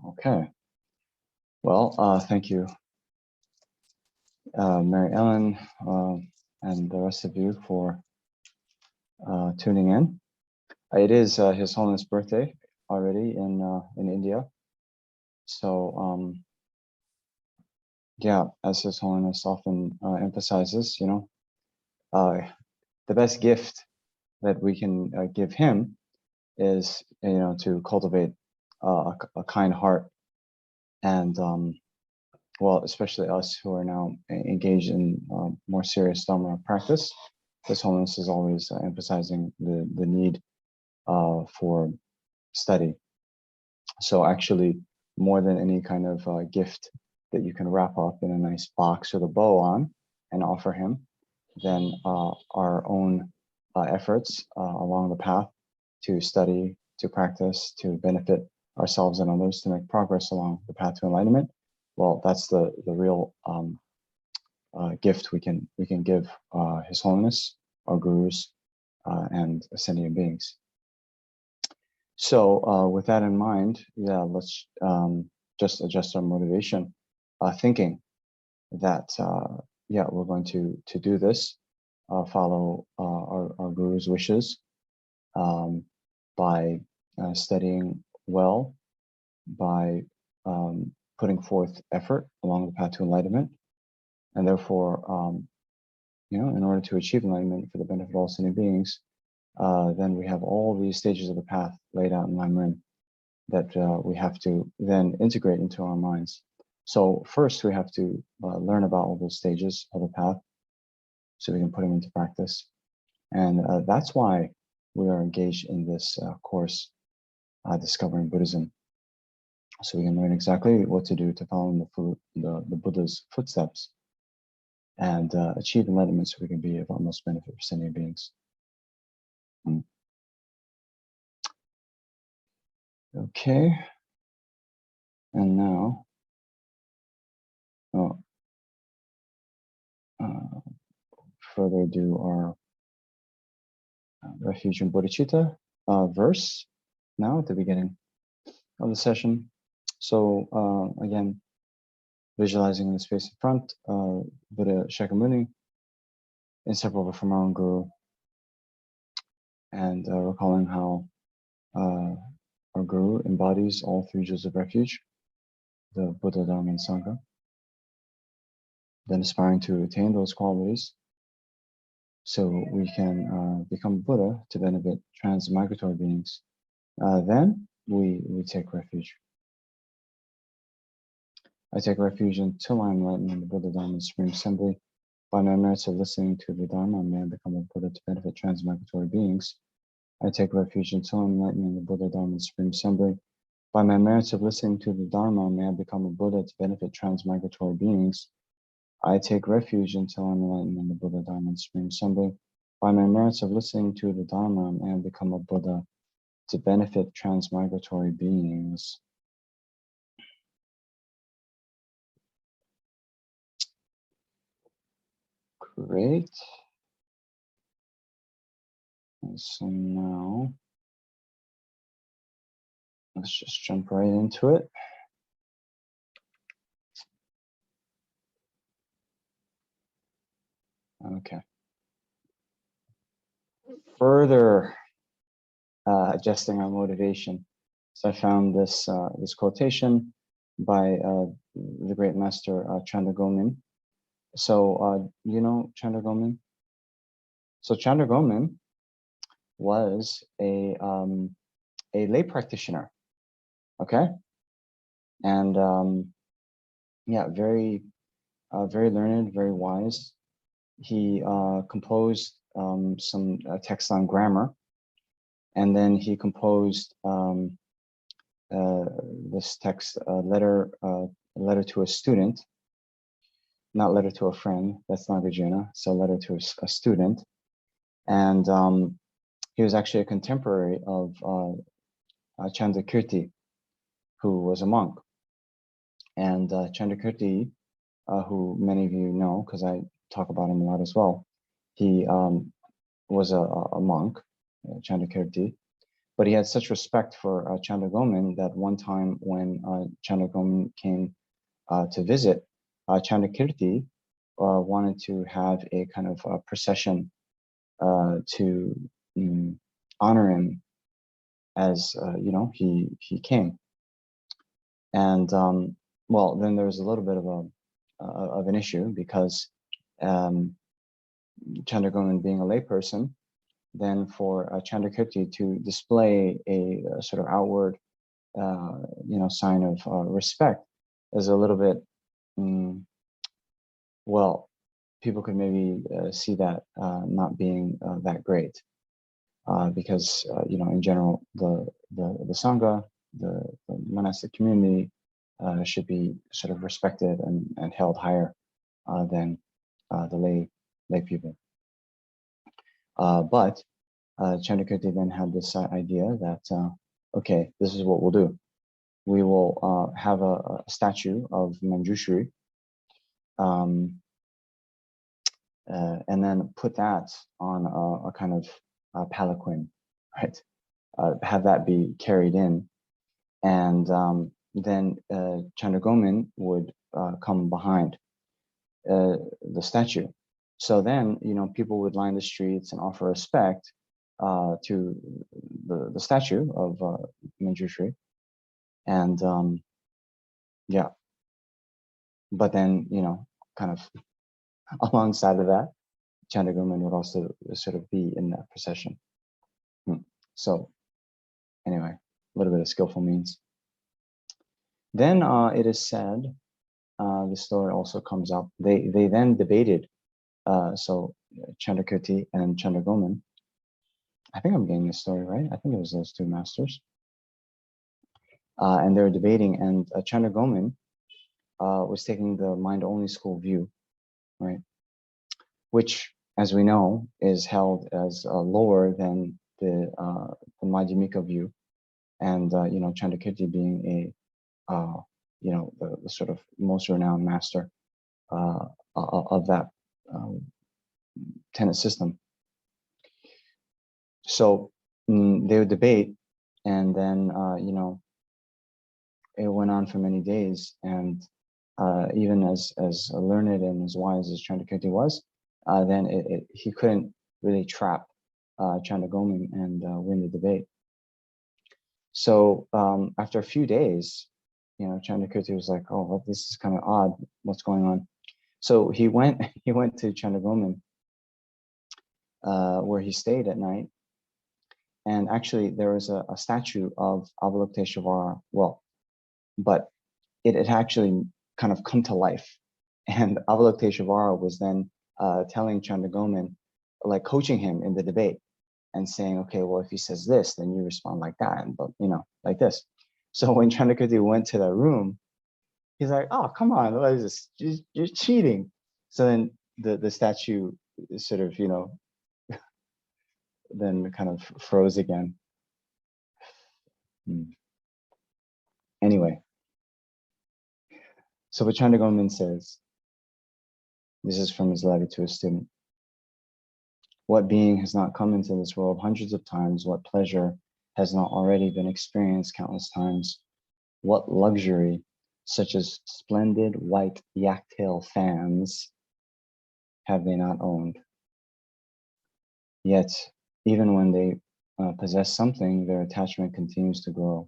Okay. Well, thank you, Mary Ellen, and the rest of you for tuning in. It is His Holiness' birthday already in India. So, yeah, as His Holiness often emphasizes, the best gift that we can give him is, to cultivate a kind heart, and well, especially us who are now engaged in more serious Dharma practice. His Holiness is always emphasizing the need for study. So actually, more than any kind of gift that you can wrap up in a nice box with a bow on and offer him, then our own efforts along the path to study, to practice, to benefit ourselves and others, to make progress along the path to enlightenment. Well, that's the real gift we can give His Holiness, our gurus, and ascending beings. So with that in mind, yeah, let's just adjust our motivation, thinking that yeah, we're going to do this, follow our guru's wishes by studying well, by putting forth effort along the path to enlightenment, and therefore, in order to achieve enlightenment for the benefit of all sentient beings, then we have all these stages of the path laid out in Lamrim that we have to then integrate into our minds. So first, we have to learn about all those stages of the path so we can put them into practice. And that's why we are engaged in this course, Discovering Buddhism. So we can learn exactly what to do to follow in the Buddha's footsteps and achieve enlightenment so we can be of utmost benefit for sentient beings. Okay. And now, further ado, our Refuge in Bodhicitta verse now at the beginning of the session. So again, visualizing in the space in front, Buddha Shakyamuni, inseparable from our own guru, and recalling how our guru embodies all three jewels of refuge, the Buddha, Dharma, and Sangha. Then aspiring to attain those qualities so we can become Buddha to benefit transmigratory beings. Then we take refuge. I take refuge until I am enlightened in the Buddha, Dharma, and Supreme Assembly. By my merits of listening to the Dharma, may I become a Buddha to benefit transmigratory beings. I take refuge until I am enlightened in the Buddha, Dharma, and Supreme Assembly. By my merits of listening to the Dharma, may I become a Buddha to benefit transmigratory beings. I take refuge until I am enlightened in the Buddha, Dharma, and Supreme Assembly. By my merits of listening to the Dharma, may I become a Buddha to benefit transmigratory beings. Great. And so now, let's just jump right into it. Okay. Further adjusting our motivation. So I found this this quotation by the great master Chandragomin. So you know Chandragomin? So Chandragomin was a lay practitioner. Okay, and yeah, very learned, very wise. He composed some texts on grammar, and then he composed this text, letter to a student, not letter to a friend. That's Nagarjuna. So letter to a student, and he was actually a contemporary of Chandrakirti, who was a monk. And Chandrakirti, who many of you know, because I talk about him a lot as well, he was a monk, Chandrakirti, But he had such respect for Chandragomin that one time when Chandragomin came to visit, Chandrakirti wanted to have a kind of procession to honor him as he came. And well, then there was a little bit of an issue because Chandragomin being a layperson, then for Chandrakirti to display a sort of outward, sign of respect is a little bit, well, people could maybe see that not being that great, because in general the sangha, the monastic community should be sort of respected and held higher than the lay people. But Chandrakirti then had this idea that, okay, this is what we'll do. We will have a statue of Manjushri, and then put that on a kind of palanquin, right? Have that be carried in, and then Chandragomin would come behind the statue. So then, people would line the streets and offer respect to the statue of Manjushri, and yeah. But then, kind of alongside of that, Chandragomin would also sort of be in that procession. So anyway, a little bit of skillful means. Then it is said, the story also comes up, they then debated, so Chandrakirti and Chandragomin, I think I'm getting this story right, I think it was those two masters, and they were debating, and Chandragomin was taking the mind-only school view, right? Which, as we know, is held as lower than the Madhyamika view, and Chandrakirti being the sort of most renowned master of that tenet system. So they would debate, and then it went on for many days, and even as learned and as wise as Chandrakirti was, then he couldn't really trap Chandragomin and win the debate. So after a few days, Chandrakirti was like, "Oh, well, this is kind of odd. What's going on?" So he went to Chandragomin, where he stayed at night, and actually there was a statue of Avalokiteshvara. Well, but it had actually kind of come to life, and Avalokiteshvara was then telling Chandragomin, like coaching him in the debate, and saying, "Okay, well, if he says this, then you respond like that, and but like this." So when Chandrakirti went to that room, he's like, "Oh, come on, what is this? You're cheating." So then the statue sort of then kind of froze again. Anyway, so what Chandragomin says, this is from his letter to a student: "What being has not come into this world hundreds of times? What pleasure has not already been experienced countless times? What luxury, such as splendid white yak-tail fans, have they not owned? Yet, even when they possess something, their attachment continues to grow.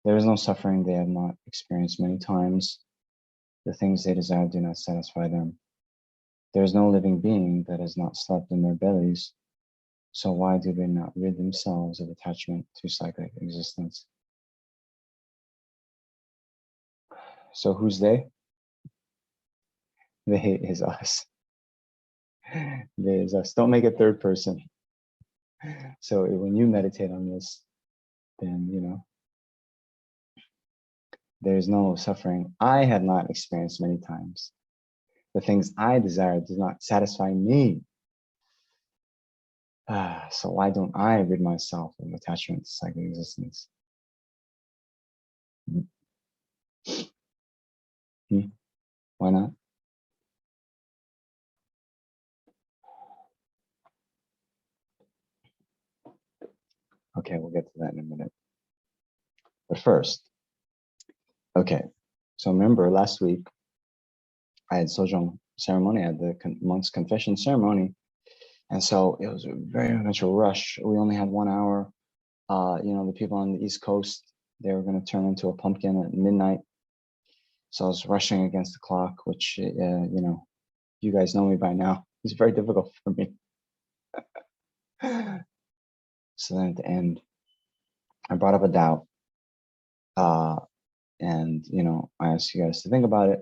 There is no suffering they have not experienced many times. The things they desire do not satisfy them. There is no living being that has not slept in their bellies. So why do they not rid themselves of attachment to cyclic existence?" So who's they? They is us. They is us. Don't make it third person. So when you meditate on this, then there's no suffering I have not experienced many times. The things I desire do not satisfy me. So why don't I rid myself of attachment to cyclic existence? Why not? Okay, we'll get to that in a minute. But first, okay. So remember last week, I had Sojong ceremony, I had the monk's confession ceremony. And so it was very much a rush. We only had 1 hour. The people on the East Coast, they were going to turn into a pumpkin at midnight. So I was rushing against the clock, which, you guys know me by now. It's very difficult for me. So then at the end, I brought up a doubt. And, I asked you guys to think about it.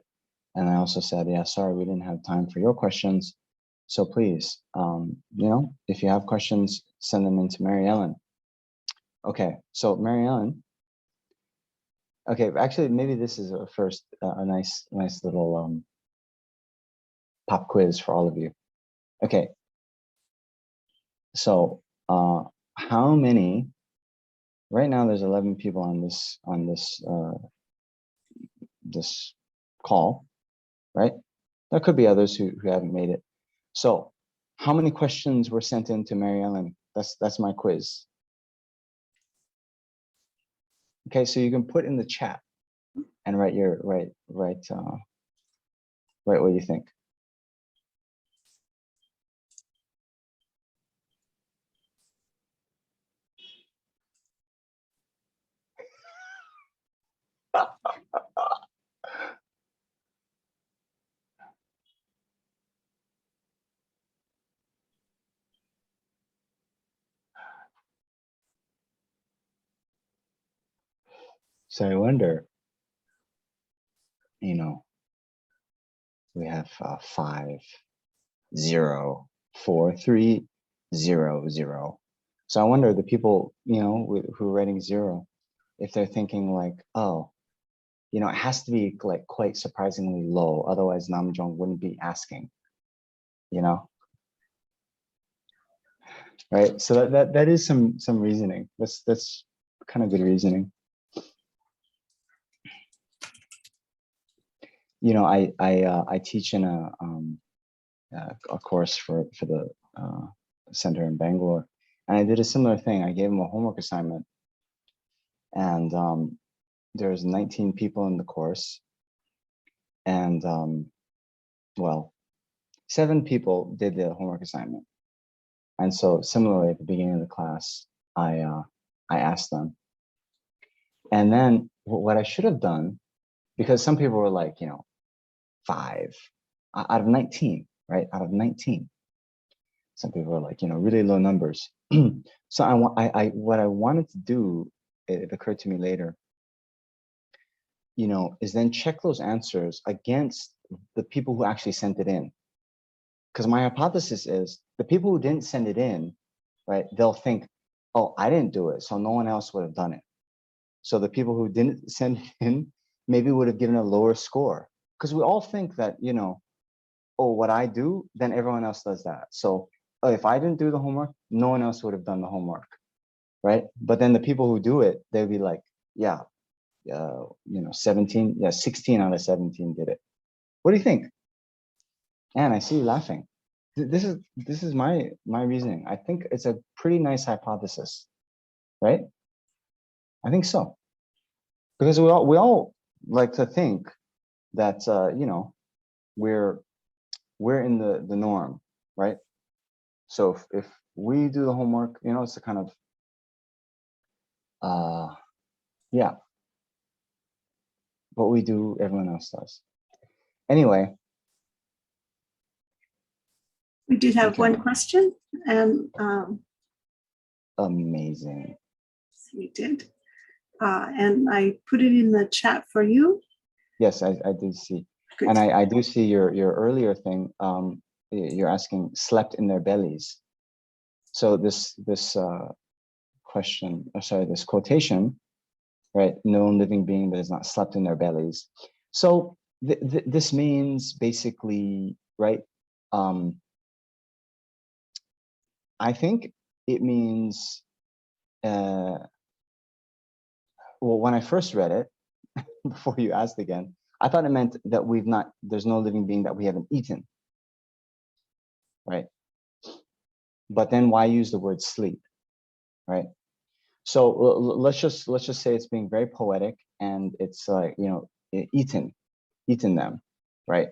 And I also said, yeah, sorry, we didn't have time for your questions. So please, if you have questions, send them into Mary Ellen. Okay, so Mary Ellen. Okay, actually, maybe this is a first, a nice little pop quiz for all of you. Okay, so how many? Right now, there's 11 people on this call, right? There could be others who haven't made it. So, how many questions were sent in to Mary Ellen? That's my quiz. Okay, so you can put in the chat and write what you think. So I wonder, we have 5, 0, 4, 3, 0, 0. So I wonder the people, who are writing 0, if they're thinking like, oh, it has to be like quite surprisingly low. Otherwise, Namjong wouldn't be asking, right? So that is some reasoning. That's kind of good reasoning. I teach in a course for the center in Bangalore, and I did a similar thing. I gave them a homework assignment, and there's 19 people in the course, and 7 people did the homework assignment. And so similarly at the beginning of the class, I asked them, and then what I should have done, because some people were like, 5 out of 19, right? Out of 19. Some people were like, really low numbers. So what I wanted to do, it occurred to me later, is then check those answers against the people who actually sent it in. Because my hypothesis is the people who didn't send it in, right, they'll think, oh, I didn't do it, so no one else would have done it. So the people who didn't send it in maybe would have given a lower score. Because we all think that, oh, what I do, then everyone else does that. So if I didn't do the homework, no one else would have done the homework, right? But then the people who do it, they'll be like, yeah, 16 out of 17 did it. What do you think? And I see you laughing. This is my reasoning. I think it's a pretty nice hypothesis, right? I think so, because we all like to think that we're in the norm, right? So if we do the homework, it's a kind of yeah, what we do, everyone else does. Anyway. We did have one question, and amazing. We did, and I put it in the chat for you. Yes, I did see. Good. And I do see your earlier thing. You're asking slept in their bellies. So this question, this quotation, right? No living being that has not slept in their bellies. So this means basically, right? I think it means, well, when I first read it, before you asked again, I thought it meant that there's no living being that we haven't eaten, right? But then why use the word sleep, right? So let's just say it's being very poetic, and it's like, you know, eaten them, right?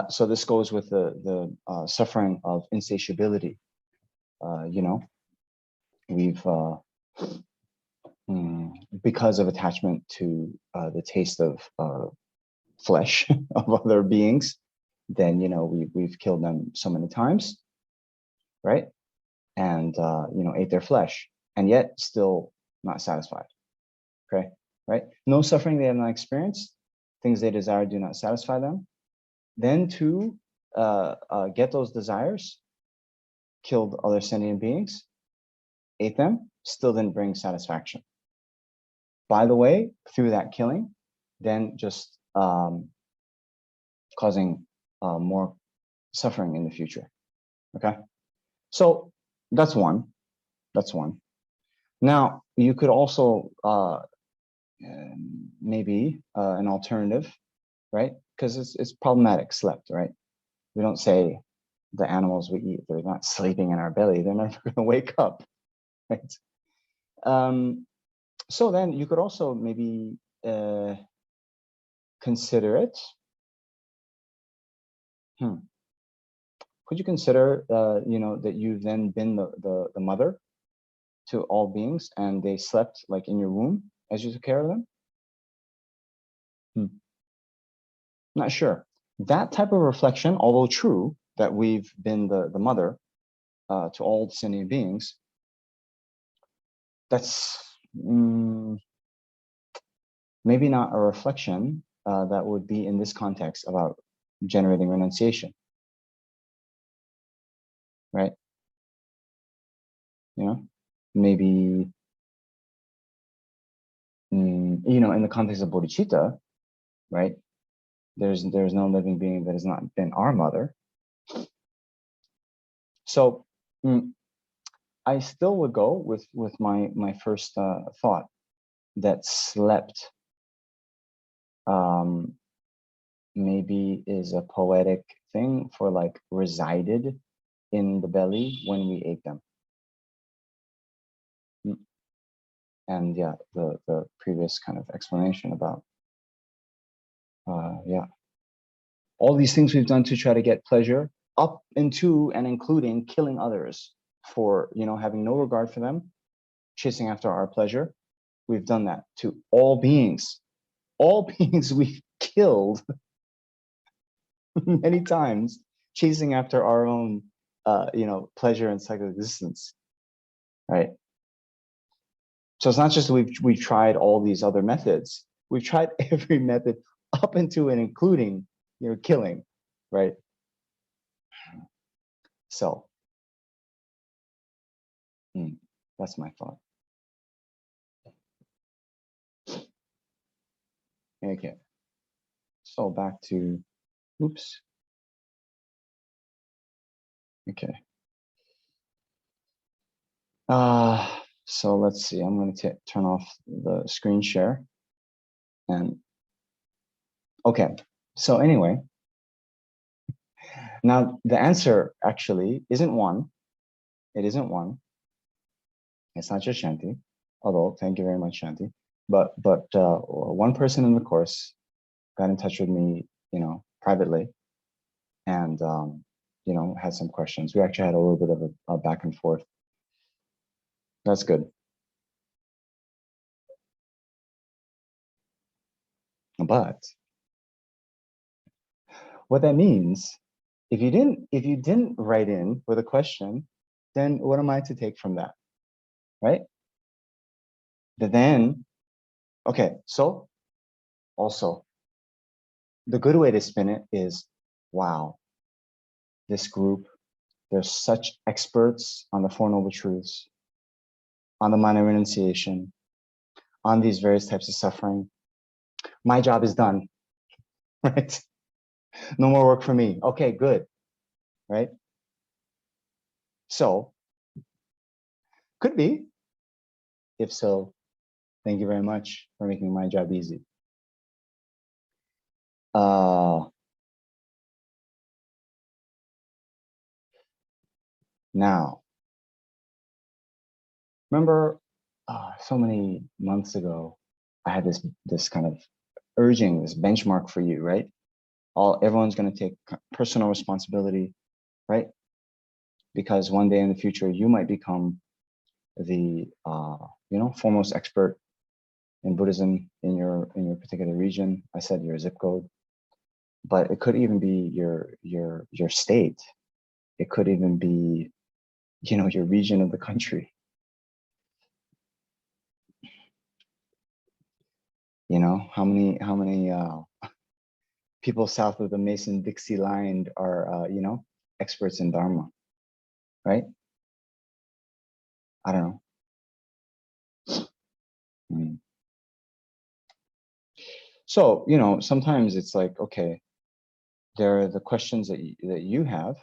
So this goes with the suffering of insatiability. You know, we've because of attachment to the taste of flesh of other beings, then, you know, we've killed them so many times, right? And you know, ate their flesh, and yet still not satisfied. Okay, right? No suffering they have not experienced, things they desire do not satisfy them. Then to get those desires, killed other sentient beings, ate them, still didn't bring satisfaction. By the way, through that killing, then just causing more suffering in the future. Okay, so that's one. That's one. Now you could also maybe an alternative, right? Because it's problematic. Slept, right? We don't say the animals we eat, they're not sleeping in our belly. They're never going to wake up, right? So then you could also maybe consider it. Could you consider, you know, that you've then been the mother to all beings, and they slept like in your womb as you took care of them? Not sure. That type of reflection, although true that we've been the mother to all sentient beings, that's maybe not a reflection that would be in this context about generating renunciation, right? You know, maybe, you know, in the context of bodhicitta, right? There's no living being that has not been our mother. So I still would go with my first thought, that slept maybe is a poetic thing for like resided in the belly when we ate them. And yeah, the previous kind of explanation about yeah, all these things we've done to try to get pleasure, up into and including killing others for, you know, having no regard for them, chasing after our pleasure. We've done that to all beings. All beings we've killed many times, chasing after our own you know, pleasure and cycle existence, right? So it's not just we've tried all these other methods. We've tried every method up into and including, you know, killing, right? So that's my thought. Okay. So back to, oops. Okay. So let's see. I'm going to turn off the screen share. And okay. So anyway, now the answer actually isn't one. It isn't one. It's not just Shanti, although thank you very much, Shanti. But one person in the course got in touch with me, you know, privately, and you know, had some questions. We actually had a little bit of a back and forth. That's good. But what that means, if you didn't write in with a question, then what am I to take from that, right? Then, okay, so also the good way to spin it is, wow, this group, they're such experts on the Four Noble Truths, on the mind of renunciation, on these various types of suffering. My job is done, right? No more work for me. Okay, good, right? So, could be. If so, thank you very much for making my job easy. Now, remember so many months ago, I had this kind of urging, this benchmark for you, right? Everyone's going to take personal responsibility, right? Because one day in the future, you might become the foremost expert in Buddhism in your particular region. I said your zip code, but it could even be your state. It could even be, your region of the country. How many people south of the Mason-Dixie line are experts in Dharma, right? I don't know. So, sometimes it's like, okay, there are the questions that you have,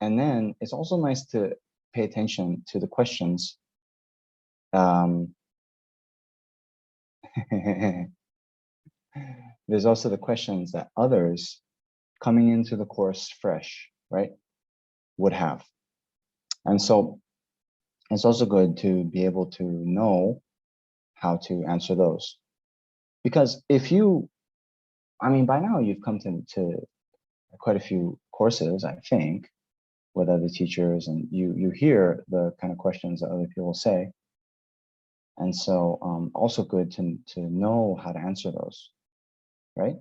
and then it's also nice to pay attention to the questions. There's also the questions that others coming into the course fresh, right, would have. And so it's also good to be able to know how to answer those. Because by now you've come to quite a few courses, I think, with other teachers, and you hear the kind of questions that other people say. And so also good to know how to answer those, right?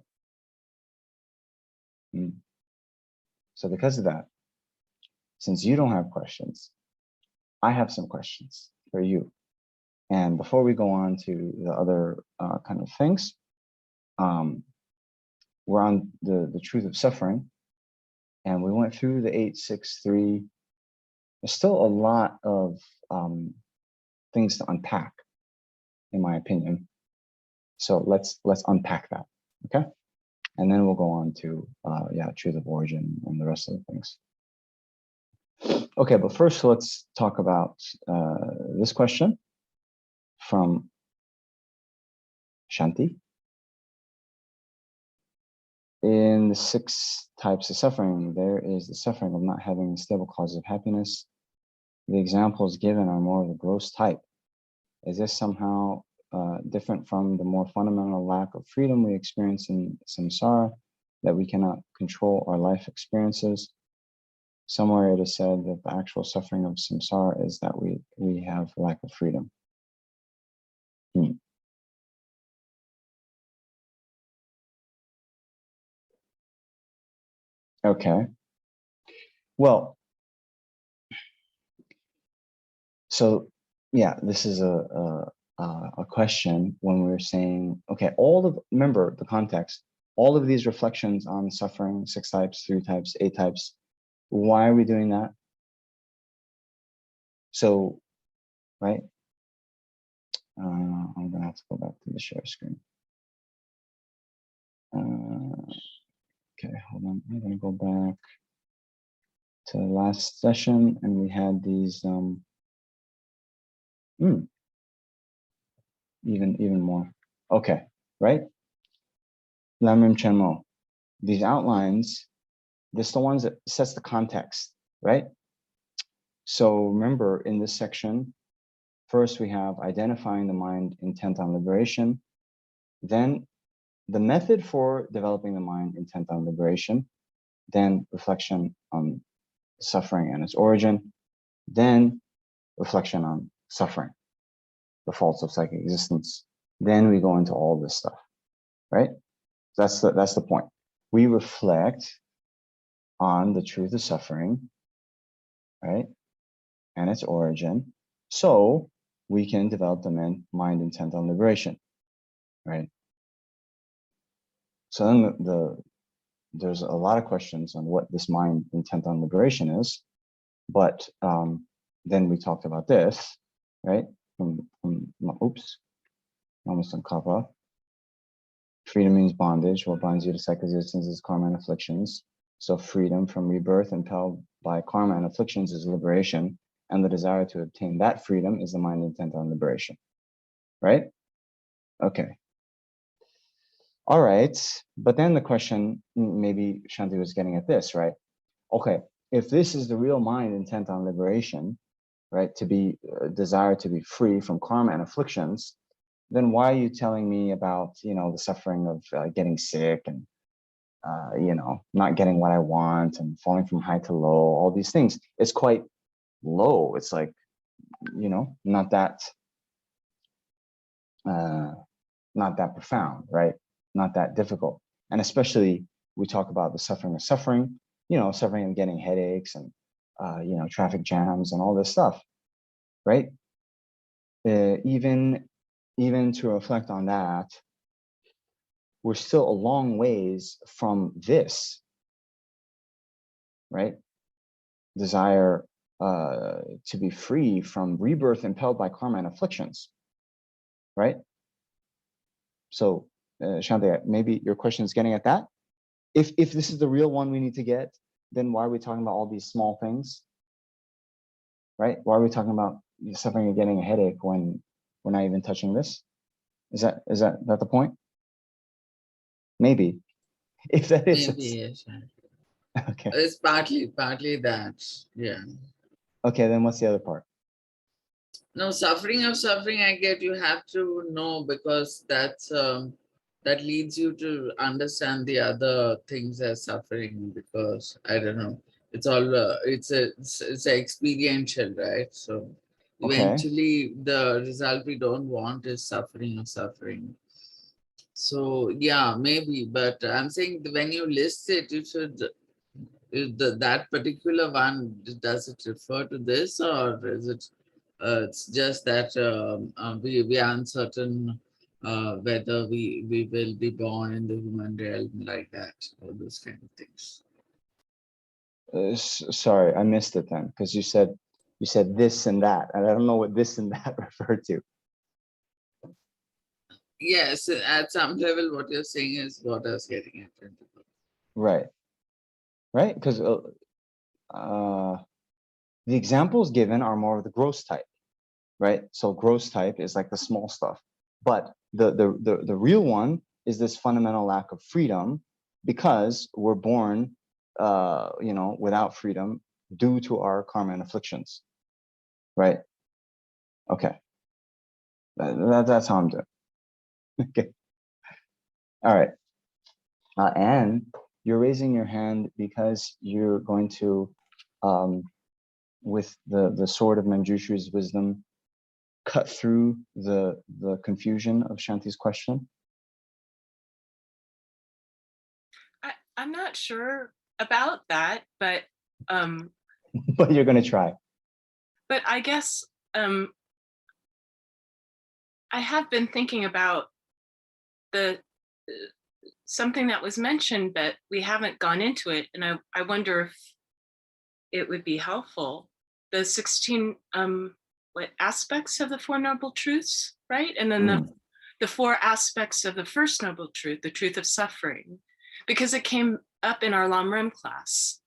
So because of that, since you don't have questions, I have some questions for you. And before we go on to the other kind of things, we're on the truth of suffering, and we went through the 863. There's still a lot of things to unpack, in my opinion. So let's unpack that, okay? And then we'll go on to truth of origin and the rest of the things. Okay, but first let's talk about this question from Shanti. In the 6 types of suffering, there is the suffering of not having a stable cause of happiness. The examples given are more of the gross type. Is this somehow different from the more fundamental lack of freedom we experience in samsara, that we cannot control our life experiences? Somewhere it is said that the actual suffering of samsara is that we have lack of freedom. Okay. Well, so yeah, this is a question when we're saying, okay, remember the context, all of these reflections on suffering, 6 types, 3 types, 8 types. Why are we doing that? So, right? I'm gonna have to go back to the share screen. Okay, hold on. I'm gonna go back to the last session, and we had these even more. Okay, right? Lamrim Chenmo. These outlines, this is the ones that sets the context, right? So remember, in this section, first we have identifying the mind intent on liberation, then the method for developing the mind intent on liberation, then reflection on suffering and its origin, then reflection on suffering, the faults of psychic existence. Then we go into all this stuff, right? That's the point. We reflect on the truth of suffering, right, and its origin, so we can develop the mind intent on liberation, right? So then there's a lot of questions on what this mind intent on liberation is, but then we talked about this, right? From almost on kappa. Freedom means bondage. What binds you to psychic existence is karma and afflictions. So freedom from rebirth impelled by karma and afflictions is liberation, and the desire to obtain that freedom is the mind intent on liberation, right? Okay. All right, but then the question, maybe Shanti was getting at this, right? Okay, if this is the real mind intent on liberation, right? To be desire to be free from karma and afflictions, then why are you telling me about, the suffering of getting sick and, not getting what I want and falling from high to low, all these things? It's quite low. It's like, not that, not that profound, right? Not that difficult. And especially we talk about the suffering of suffering, suffering of getting headaches and, traffic jams and all this stuff, right? Even to reflect on that, we're still a long ways from this, right? Desire to be free from rebirth impelled by karma and afflictions, right? So, Shanti, maybe your question is getting at that. If this is the real one we need to get, then why are we talking about all these small things, right? Why are we talking about suffering and getting a headache when we're not even touching this? Is that the point? Maybe. If that is, maybe yes. Okay. It's partly that, yeah. Okay, then what's the other part? No, suffering of suffering, I get you have to know, because that's that leads you to understand the other things as suffering, because I don't know, it's all it's experiential, right? So Okay. eventually the result we don't want is suffering of suffering. So yeah, maybe, but I'm saying when you list it, you should, that particular one, does it refer to this, or is it it's just that we are uncertain whether we will be born in the human realm, like that, or those kind of things. Sorry, I missed it then, because you said this and that, and I don't know what this and that referred to. Yes, at some level, what you're saying is what I was getting at. Right. Because the examples given are more of the gross type, right? So gross type is like the small stuff, but the real one is this fundamental lack of freedom, because we're born, without freedom due to our karma and afflictions, right? Okay, that's how I'm doing. Okay, all right, and you're raising your hand because you're going to, with the sword of Manjushu's wisdom, cut through the confusion of Shanti's question. I'm not sure about that, but But you're going to try. But I guess I have been thinking about the something that was mentioned, but we haven't gone into it, and I wonder if it would be helpful. The 16 what aspects of the Four Noble Truths, right? And then the four aspects of the First Noble Truth, the truth of suffering, because it came up in our Lam Rim class.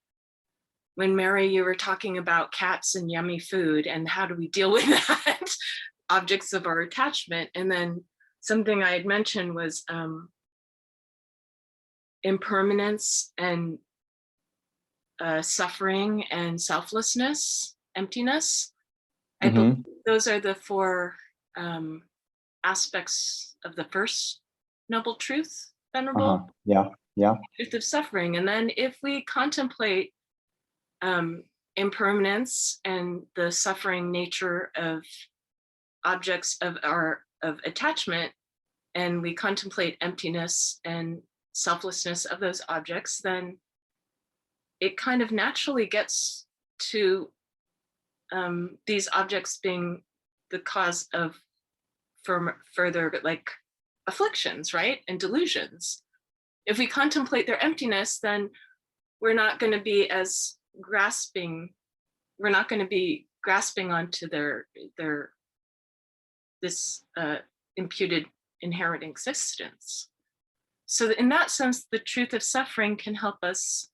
When Mary, you were talking about cats and yummy food and how do we deal with that, objects of our attachment. And then something I had mentioned was impermanence and suffering and selflessness, emptiness. I believe those are the four aspects of the First Noble Truth, Venerable. Yeah. Truth of suffering. And then if we contemplate impermanence and the suffering nature of objects of attachment, and we contemplate emptiness and selflessness of those objects, then it kind of naturally gets to these objects being the cause of further like afflictions, right? And delusions. If we contemplate their emptiness, then we're not going to be as grasping, we're not going to be grasping onto this imputed inherent existence. So in that sense, the truth of suffering can help us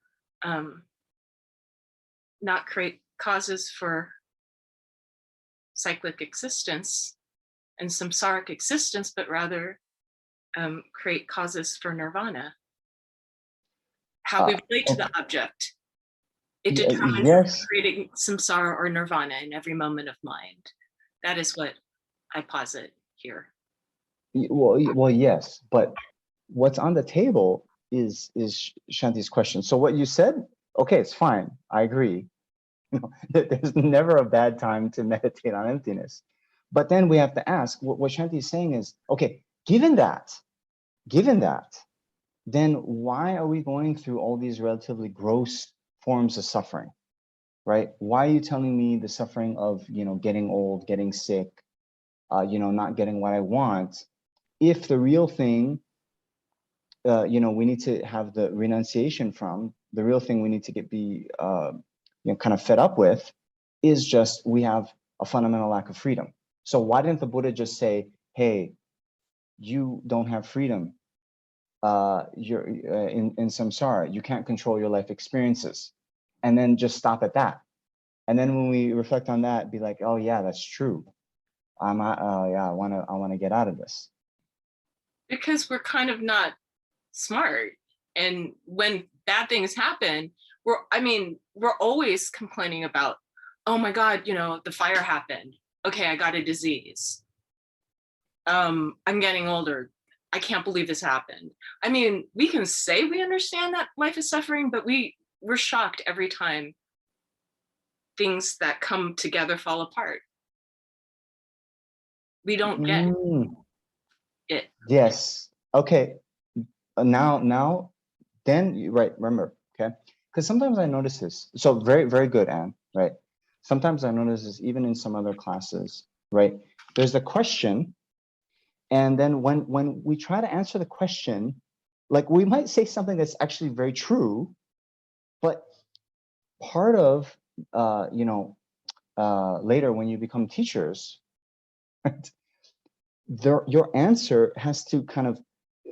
not create causes for cyclic existence and samsaric existence, but rather create causes for nirvana. How we relate to the object. It determines if yes. we're creating samsara or nirvana in every moment of mind. That is what I posit here. Well, yes, but what's on the table is Shanti's question. So what you said, okay, it's fine. I agree. There's never a bad time to meditate on emptiness. But then we have to ask, what Shanti is saying is, okay, given that, then why are we going through all these relatively gross forms of suffering, right? Why are you telling me the suffering of, getting old, getting sick, not getting what I want, if the real thing, we need to have the renunciation from, the real thing we need to be kind of fed up with is just we have a fundamental lack of freedom. So why didn't the Buddha just say, hey, you don't have freedom, you're in samsara, you can't control your life experiences, and then just stop at that? And then when we reflect on that, be like, oh yeah, that's true. I want to get out of this. Because we're kind of not smart. And when bad things happen, we're always complaining about, oh my God, the fire happened. Okay, I got a disease. I'm getting older. I can't believe this happened. I mean, we can say we understand that life is suffering, but we're shocked every time things that come together fall apart. We don't get it. Yes. Okay. Now, then, right, remember, okay? Because sometimes I notice this. So very, very good, Anne, right? Sometimes I notice this even in some other classes, right? There's the question, and then when we try to answer the question, like we might say something that's actually very true, but part of, later when you become teachers, right? Your answer has to kind of,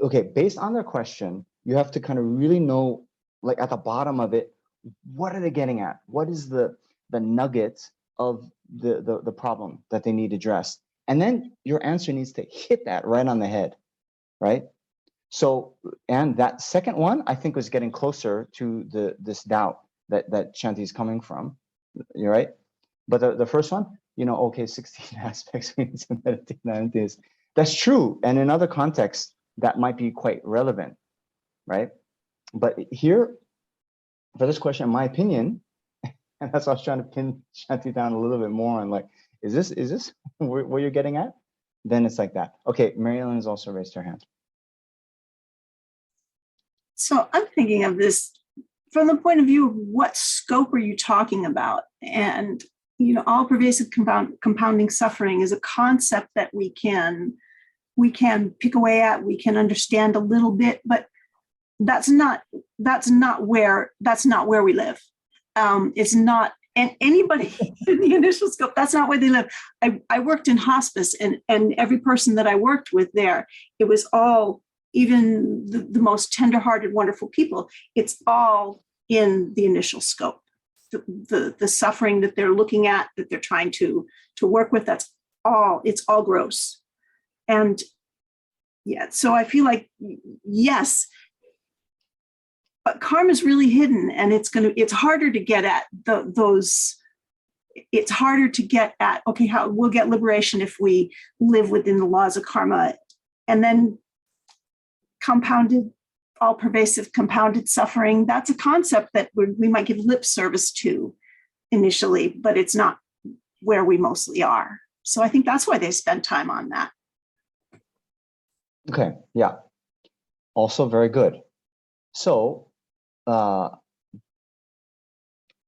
okay, based on their question, you have to kind of really know, like at the bottom of it, what are they getting at? What is the nugget of the problem that they need addressed? And then your answer needs to hit that right on the head, right? So, and that second one, I think, was getting closer to this doubt that Shanti is coming from. You're right. But the first one, okay, 16 aspects we need to meditate on this. That's true. And in other contexts, that might be quite relevant, right? But here, for this question, in my opinion, and that's why I was trying to pin Shanti down a little bit more on, like, is this where you're getting at? Then it's like that. Okay, Mary Ellen has also raised her hand. So I'm thinking of this from the point of view of what scope are you talking about? And, all pervasive compounding suffering is a concept that we can pick away at, we can understand a little bit, but that's not where we live. It's not, and anybody in the initial scope, that's not where they live. I worked in hospice, and every person that I worked with there, it was all, even the most tenderhearted, wonderful people, it's all in the initial scope. The suffering that they're looking at, that they're trying to work with, it's all gross. And yeah, so I feel like, yes, but karma is really hidden, and it's harder to get at those. It's harder to get at, okay, how we'll get liberation if we live within the laws of karma. And then all pervasive compounded suffering, that's a concept that we might give lip service to initially, but it's not where we mostly are. So I think that's why they spend time on that. Okay, yeah. Also very good. So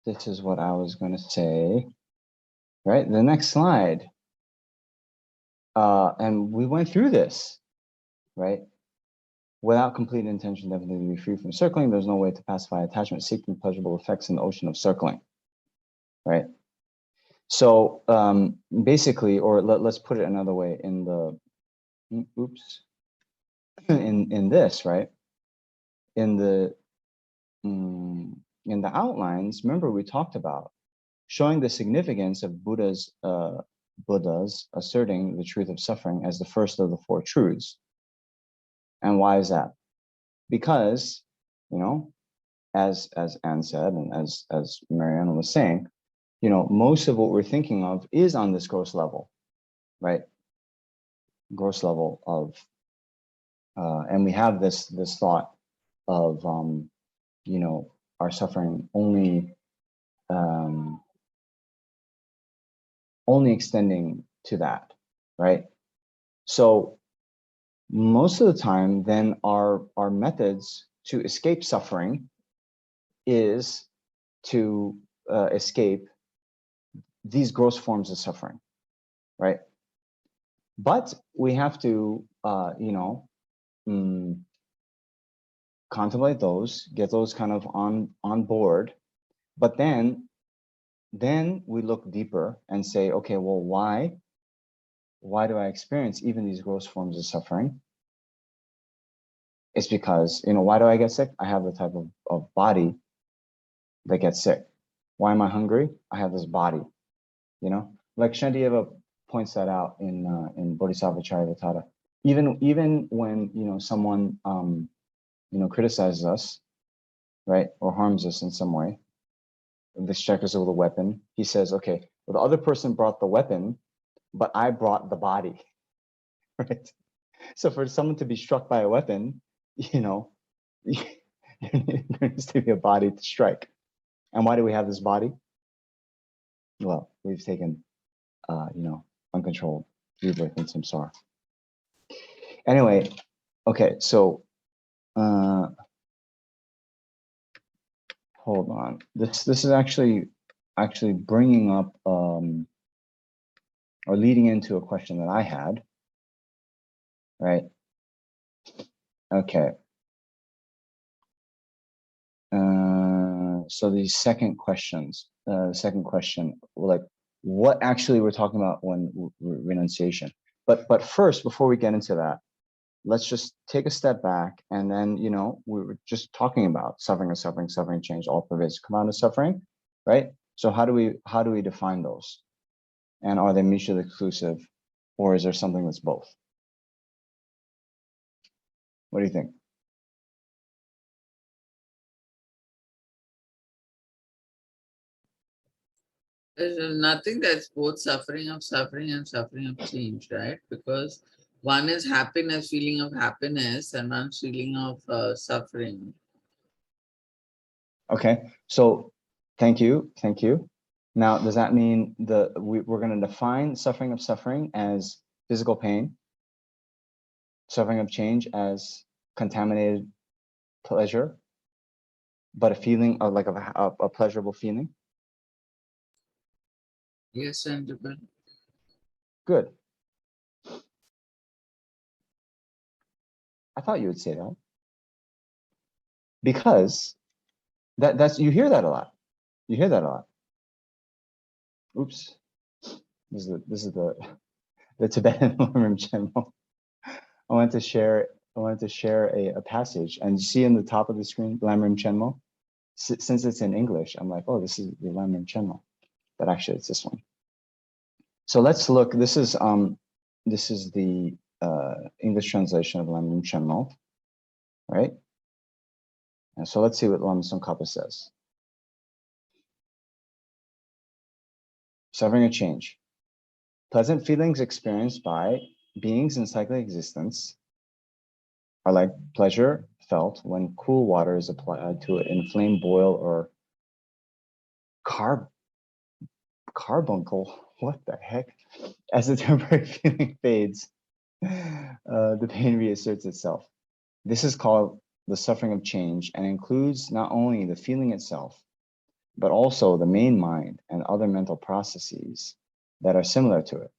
this is what I was going to say, right? The next slide. And we went through this, right? Without complete intention, definitely to be free from circling, there's no way to pacify attachment, seeking pleasurable effects in the ocean of circling, right? So basically, or let's put it another way, in the, in this, right? In the outlines, remember we talked about showing the significance of Buddha's asserting the truth of suffering as the first of the four truths. And why is that? Because, as Anne said, and as Mariana was saying, you know, most of what we're thinking of is on this gross level, right? Gross level of, and we have this thought of, you know, our suffering only extending to that, right? So most of the time, then our methods to escape suffering is to escape these gross forms of suffering, right? But we have to, you know, contemplate those, get those kind of on board, but then we look deeper and say, okay, well, why do I experience even these gross forms of suffering? It's because, you know, why do I get sick? I have the type of body that gets sick. Why am I hungry? I have this body, you know? Like Shantieva points that out in Bodhisattva Charyavatara. Even when, you know, someone, you know, criticizes us, right, or harms us in some way, this strikes us with a weapon, he says, okay, well, the other person brought the weapon, but I brought the body, right? So for someone to be struck by a weapon, you know, there needs to be a body to strike. And why do we have this body? Well, we've taken, you know, uncontrolled rebirth in samsara. Anyway, okay, so hold on. This is actually bringing up or leading into a question that I had, right? Okay. So these second questions, second question, like what actually we're talking about when renunciation. But first, before we get into that, let's just take a step back, and then, you know, we were just talking about suffering and suffering, suffering change, all pervasive command of suffering, right? So how do we define those? And are they mutually exclusive, or is there something that's both? What do you think? There's nothing that's both suffering and suffering of change, right? Because one is happiness, feeling of happiness, and one feeling of suffering. Okay, so thank you. Now, does that mean we're going to define suffering of suffering as physical pain, suffering of change as contaminated pleasure, but a feeling of like a pleasurable feeling? Yes, and Good. I thought you would say that, because that's, you hear that a lot. You hear that a lot. Oops. This is the Tibetan Lamrim channel. I wanted to share a passage, and you see in the top of the screen, Lamrim Chenmo. Since it's in English, I'm like, oh, this is the Lamrim Chenmo, but actually it's this one. So let's look. This is the English translation of Lamrim Chenmo, right? And so let's see what Lama Tsongkhapa says. Suffering a change. Pleasant feelings experienced by beings in cyclic existence are like pleasure felt when cool water is applied to an inflamed boil or carbuncle. What the heck? As the temporary feeling fades, the pain reasserts itself. This is called the suffering of change, and includes not only the feeling itself, but also the main mind and other mental processes that are similar to it,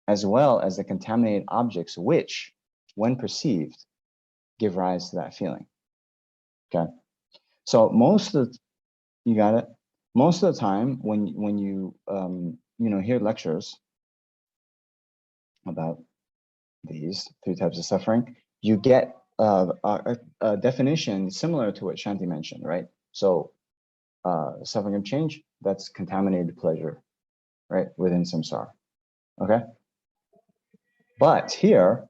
as well as the contaminated objects which, when perceived, give rise to that feeling. Okay, so you got it. Most of the time, when you you know, hear lectures about these three types of suffering, you get a definition similar to what Shanti mentioned, right? So suffering of change, that's contaminated pleasure, right, within samsara. Okay, but here,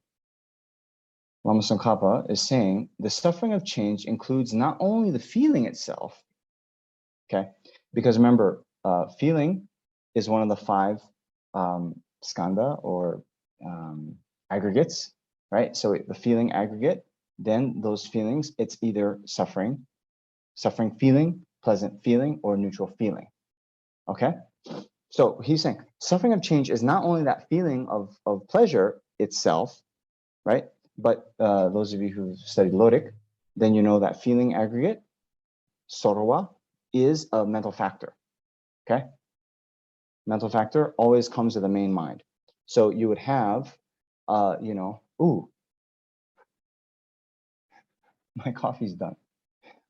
Lama Tsongkhapa is saying the suffering of change includes not only the feeling itself, okay, because remember, feeling is one of the five skandha or aggregates, right? So the feeling aggregate, then those feelings, it's either suffering feeling, pleasant feeling, or neutral feeling, okay? So he's saying suffering of change is not only that feeling of pleasure itself, right? But those of you who studied Logic, then you know that feeling aggregate, sorwa, is a mental factor, okay? Mental factor always comes to the main mind. So you would have, you know, ooh, my coffee's done.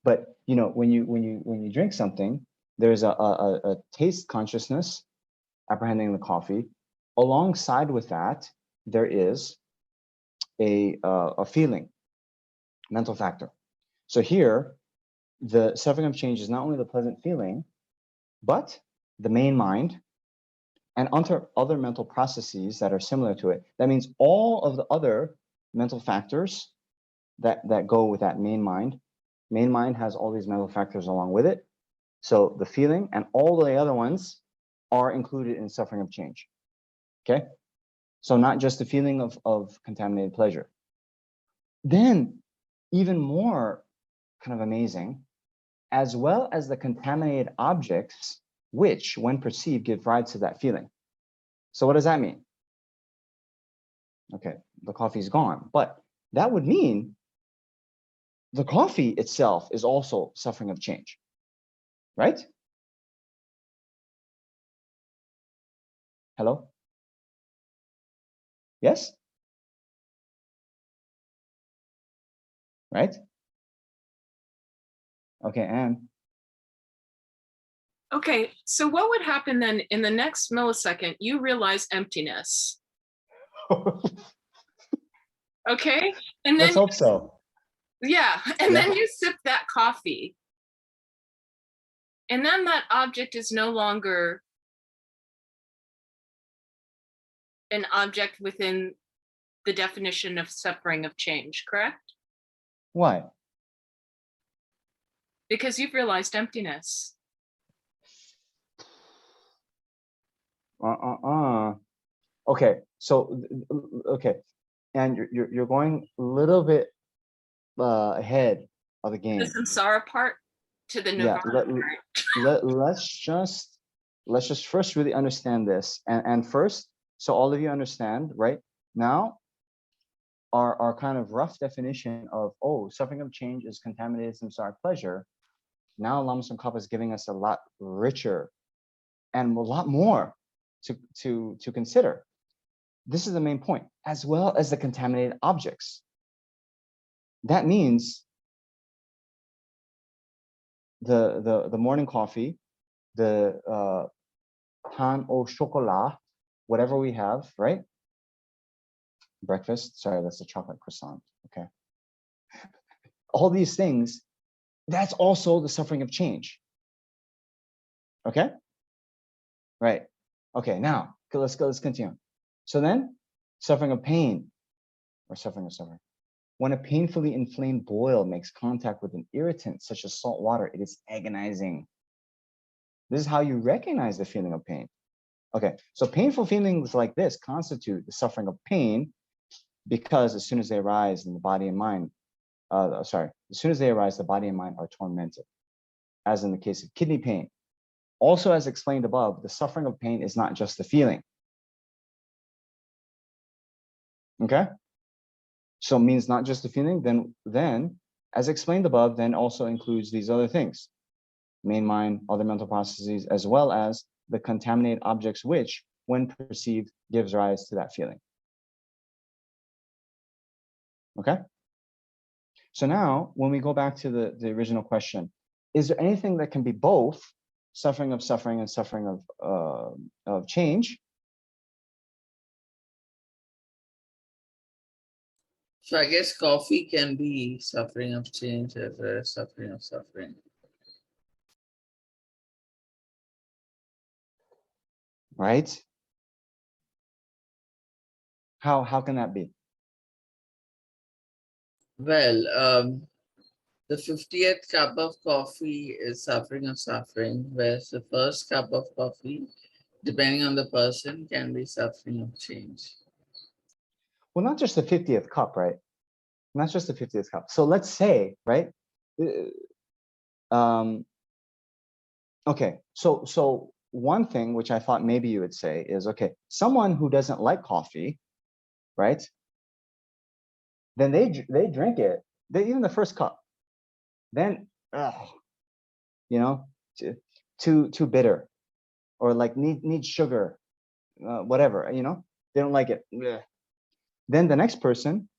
But you know, when you drink something, there's a taste consciousness apprehending the coffee. Alongside with that, there is a feeling, mental factor. So here, the suffering of change is not only the pleasant feeling, but the main mind and other mental processes that are similar to it. That means all of the other mental factors that go with that main mind. Main mind has all these mental factors along with it. So the feeling and all the other ones are included in suffering of change. Okay? So not just the feeling of contaminated pleasure. Then, even more kind of amazing, as well as the contaminated objects, which, when perceived, give rise to that feeling. So what does that mean? Okay, the coffee's gone, but that would mean the coffee itself is also suffering of change, right? Hello? Yes? Right? Okay, and Okay, so what would happen then in the next millisecond? You realize emptiness. Okay, and let's then hope so. yeah, and Yeah. then you sip that coffee, and then that object is no longer an object within the definition of suffering of change, correct? Why? Because you've realized emptiness. Okay, so okay, and you're going a little bit ahead of the The game. samsara part to the Yeah, nirvana part. let's just first really understand this, and first, so all of you understand, right? Now, our kind of rough definition of, oh, suffering of change is contaminated samsara pleasure. Now Lama Tsongkhapa is giving us a lot richer and a lot more to consider. This is the main point, as well as the contaminated objects. That means the morning coffee, the pain au chocolat, whatever we have, right? Breakfast, sorry, that's a chocolate croissant, okay? All these things, that's also the suffering of change, okay? Right, okay, now, let's continue. So then, suffering of pain, or suffering of suffering. When a painfully inflamed boil makes contact with an irritant, such as salt water, it is agonizing. This is how you recognize the feeling of pain. Okay, so painful feelings like this constitute the suffering of pain because as soon as they arise in the body and mind, as soon as they arise, the body and mind are tormented, as in the case of kidney pain. Also, as explained above, the suffering of pain is not just the feeling. Okay? So it means not just the feeling, then as explained above, then also includes these other things. Main mind, other mental processes, as well as the contaminated objects, which, when perceived, gives rise to that feeling. Okay? So now, when we go back to the original question, is there anything that can be both suffering and suffering of change? So I guess coffee can be suffering of change as a suffering of suffering. Right? How can that be? Well, the 50th cup of coffee is suffering of suffering, whereas the first cup of coffee, depending on the person, can be suffering of change. Well, not just the 50th cup, right? Not just the 50th cup. So let's say, right? Okay, so one thing which I thought maybe you would say is, okay, someone who doesn't like coffee, right? Then they drink it, even the first cup, then you know, too bitter, or like need sugar, whatever, you know, they don't like it. Ugh. Then the next person,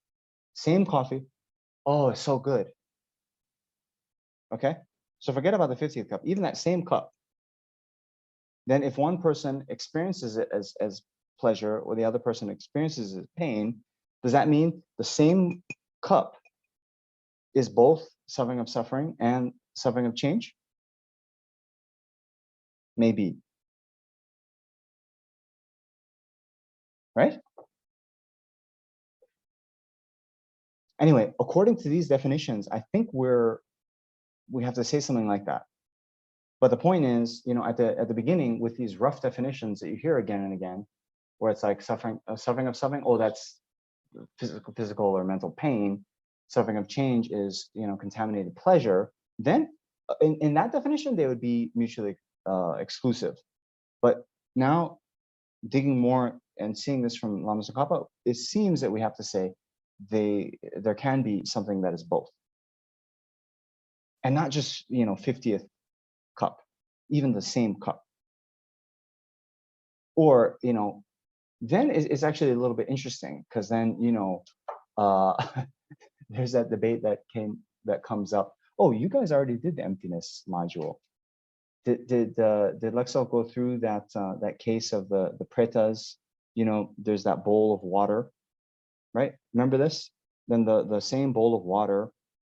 same coffee, oh, it's so good. Okay, so forget about the 50th cup, even that same cup. Then if one person experiences it as pleasure, or the other person experiences it as pain, does that mean the same cup is both suffering of suffering and suffering of change? Maybe. Right? Anyway, according to these definitions, I think we have to say something like that. But the point is, you know, at the beginning, with these rough definitions that you hear again and again, where it's like suffering of suffering, oh, that's physical or mental pain. Suffering of change is, you know, contaminated pleasure. Then in that definition, they would be mutually exclusive. But now, digging more and seeing this from Lama Tsongkhapa, it seems that we have to say there can be something that is both, and not just, you know, 50th cup, even the same cup. Or, you know, then it's actually a little bit interesting, because then, you know, there's that debate that comes up. Oh, you guys already did the emptiness module. Did Lexel go through that case of the pretas? You know, there's that bowl of water, right? Remember this? Then the same bowl of water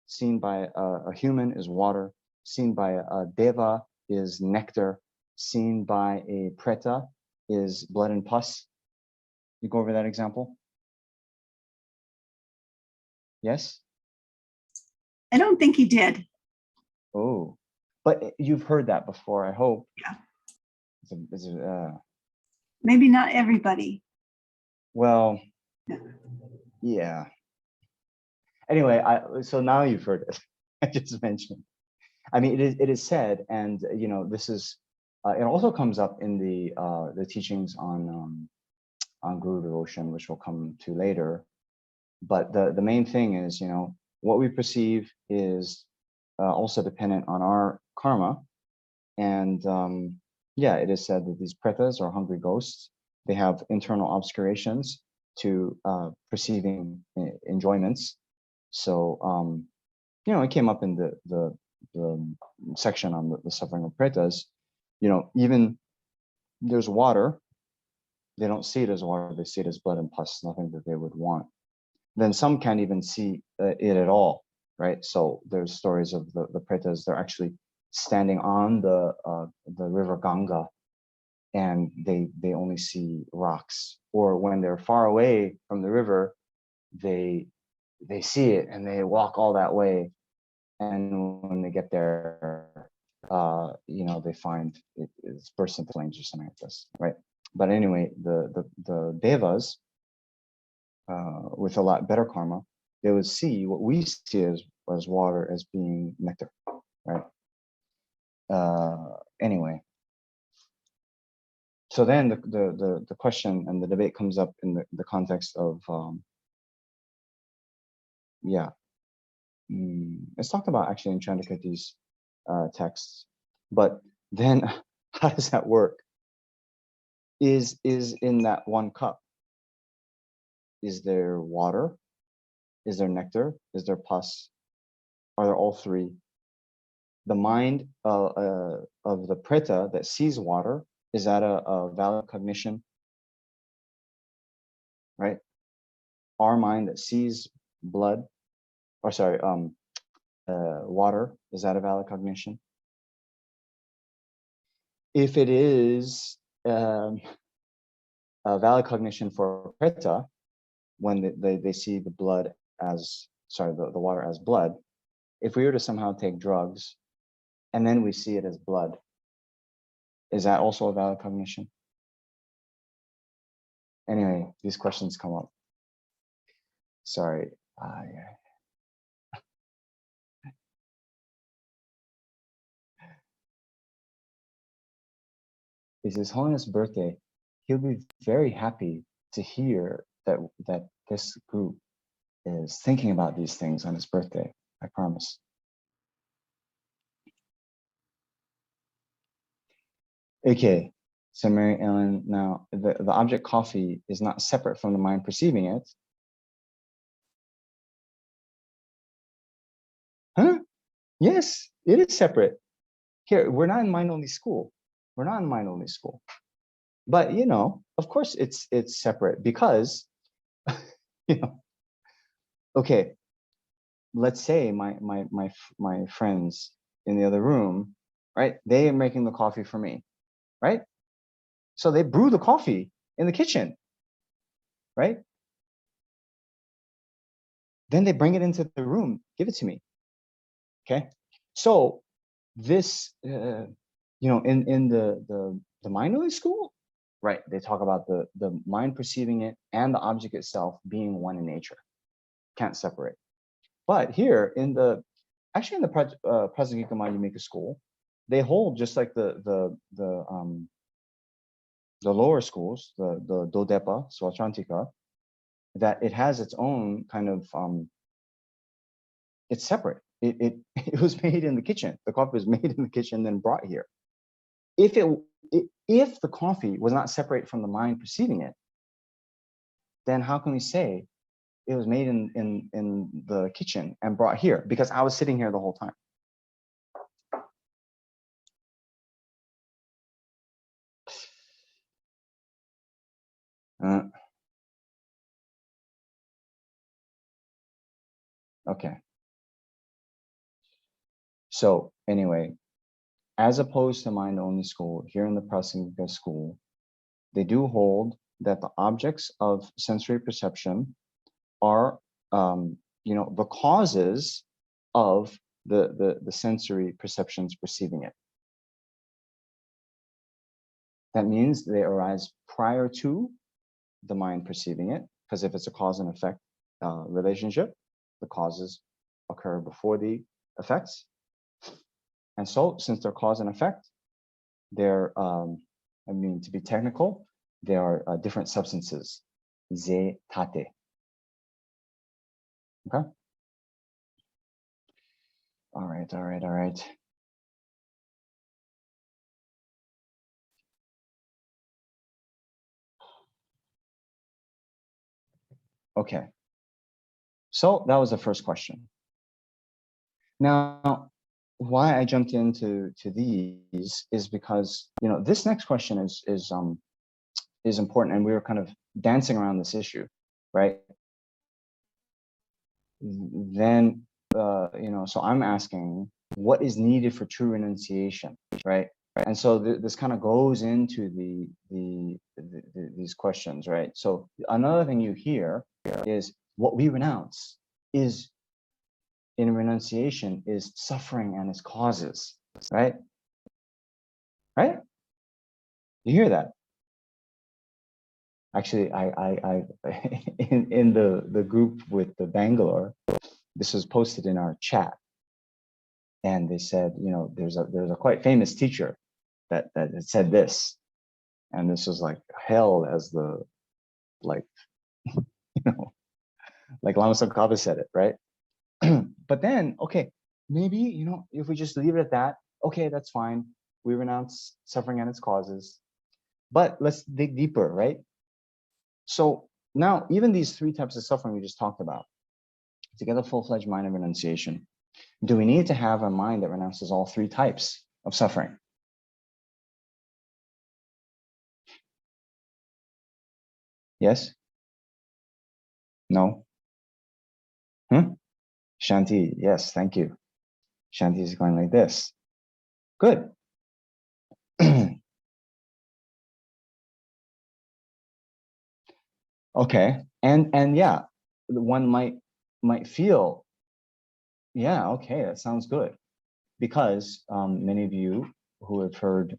seen by a human is water, seen by a deva is nectar, seen by a preta is blood and pus. You go over that example? Yes? I don't think he did. Oh, but you've heard that before, I hope. Yeah. Maybe not everybody. Well, yeah. Yeah. Anyway, so now you've heard it. I just mentioned. I mean, it is said, and you know, this is. It also comes up in the teachings on Guru devotion, which we'll come to later. But the main thing is, you know, what we perceive is also dependent on our karma, and yeah, it is said that these pretas, or hungry ghosts, they have internal obscurations to perceiving enjoyments. So you know, it came up in the section on the suffering of pretas. You know, even there's water, they don't see it as water, they see it as blood and pus, nothing that they would want. Then some can't even see it at all, right? So there's stories of the pretas, they're actually standing on the river Ganga, and they only see rocks. Or when they're far away from the river, they see it and they walk all that way, and when they get there, you know, they find it's burst into flames or something like this, right? But anyway, the devas with a lot better karma, they would see what we see as water as being nectar, right? Anyway, so then the question and the debate comes up in the context of yeah, it's talked about actually in Chandrakirti's texts, but then how does that work? Is in that one cup, is there water? Is there nectar? Is there pus? Are there all three? The mind of the preta that sees water, is that a valid cognition? Right? Our mind that sees blood, or sorry, water, is that a valid cognition? If it is a valid cognition for preta, when they see the blood as sorry, the water as blood, if we were to somehow take drugs and then we see it as blood, is that also a valid cognition? Anyway, these questions come up. Sorry. It's His Holiness' birthday. He'll be very happy to hear that this group is thinking about these things on his birthday. I promise. Okay, so Mary Ellen, now the object coffee is not separate from the mind perceiving it. Huh? Yes, it is separate. Here, we're not in mind-only school. We're not in mind-only school. But you know, of course it's separate because you know, okay, let's say my friends in the other room, right? They are making the coffee for me, right? So they brew the coffee in the kitchen, right? Then they bring it into the room, give it to me. Okay. So this, you know, in the mind-only school, right? They talk about the mind perceiving it and the object itself being one in nature, can't separate. But here in the, actually in the Prasangika Madhyamika school, they hold just like the lower schools, the Dodepa, Swachantika, that it has its own kind of, it's separate. It was made in the kitchen. The coffee was made in the kitchen, then brought here. If the coffee was not separate from the mind perceiving it, then how can we say it was made in the kitchen and brought here? Because I was sitting here the whole time. Okay. So anyway, as opposed to mind-only school, here in the Prasangika school, they do hold that the objects of sensory perception are, you know, the causes of the sensory perceptions perceiving it. That means they arise prior to the mind perceiving it, because if it's a cause and effect relationship, the causes occur before the effects. And so, since they're cause and effect, they're, I mean, to be technical, they are different substances. Ze tate. Okay. All right, all right, all right. Okay. So that was the first question. Now, why I jumped into these is because, you know, this next question is important, and we were kind of dancing around this issue, right? Then, you know, so I'm asking, what is needed for true renunciation, right? And so this kind of goes into these questions, right? So another thing you hear is what we renounce is in renunciation is suffering and its causes, right? Right? You hear that? Actually, I in the group with the Bangalore, this was posted in our chat, and they said, you know, there's a quite famous teacher that said this, and this was like held as the, like, you know, like Lama Tsongkhapa said it, right? But then, okay, maybe, you know, if we just leave it at that, okay, that's fine. We renounce suffering and its causes, but let's dig deeper, right? So now, even these three types of suffering we just talked about, to get a full-fledged mind of renunciation, do we need to have a mind that renounces all three types of suffering? Yes? No? Shanti, yes, thank you. Shanti is going like this. Good. Okay, and yeah, one might might feel, yeah, okay, that sounds good. Because many of you who have heard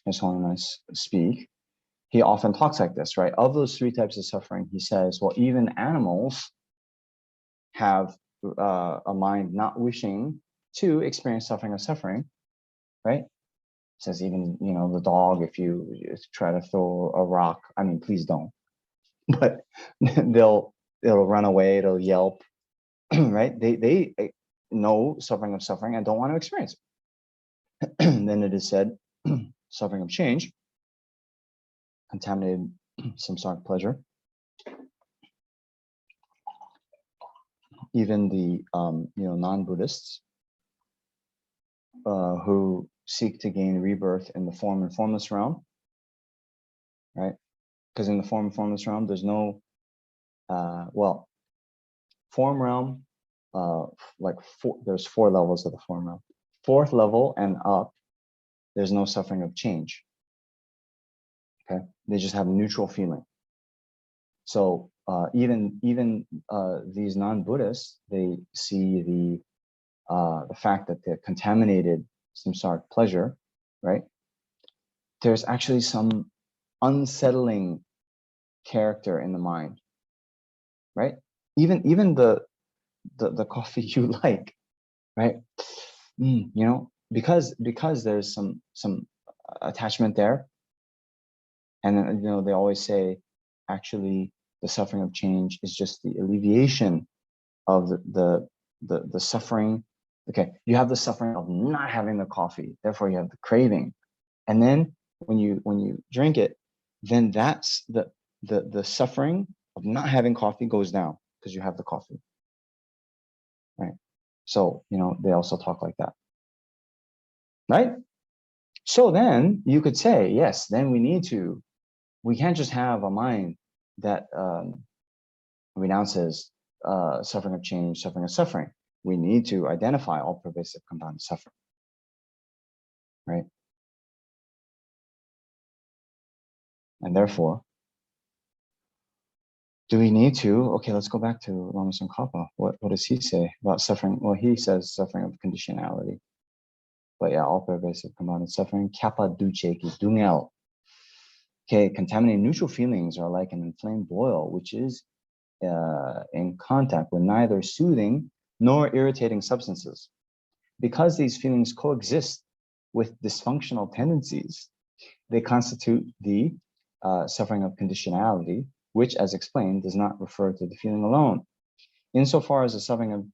His Holiness speak, he often talks like this, right? Of those three types of suffering, he says, well, even animals have a mind not wishing to experience suffering, right? Says even, the dog, if you try to throw a rock, I mean, please don't, but it'll run away, it'll yelp, right? They know suffering and don't want to experience it. Then it is said, suffering of change, contaminated samsaric pleasure. Even the non-Buddhists who seek to gain rebirth in the form and formless realm, right? Because in the form and formless realm, there's no, form realm, there's 4 levels of the form realm. 4th level and up, there's no suffering of change. Okay, they just have neutral feeling. So even these non-Buddhists, they see the fact that they're contaminated samsaric pleasure, right? There's actually some unsettling character in the mind, right? Even the coffee you like, right? Because there's some attachment there, and then they always say, actually, the suffering of change is just the alleviation of the suffering. Okay, you have the suffering of not having the coffee, therefore you have the craving, and then when you drink it, then that's the suffering of not having coffee goes down because you have the coffee, right? So they also talk like that, right? So then you could say, yes, then we can't just have a mind that renounces suffering of change, suffering of suffering. We need to identify all pervasive compounded suffering, right? And therefore, do we need to, okay, let's go back to Lama Tsongkhapa. What does he say about suffering? Well, he says suffering of conditionality. But yeah, all pervasive compounded suffering. Kappa duce ki dungel. Okay, contaminated neutral feelings are like an inflamed boil, which is in contact with neither soothing nor irritating substances. Because these feelings coexist with dysfunctional tendencies, they constitute the suffering of conditionality, which, as explained, does not refer to the feeling alone. Insofar as the suffering of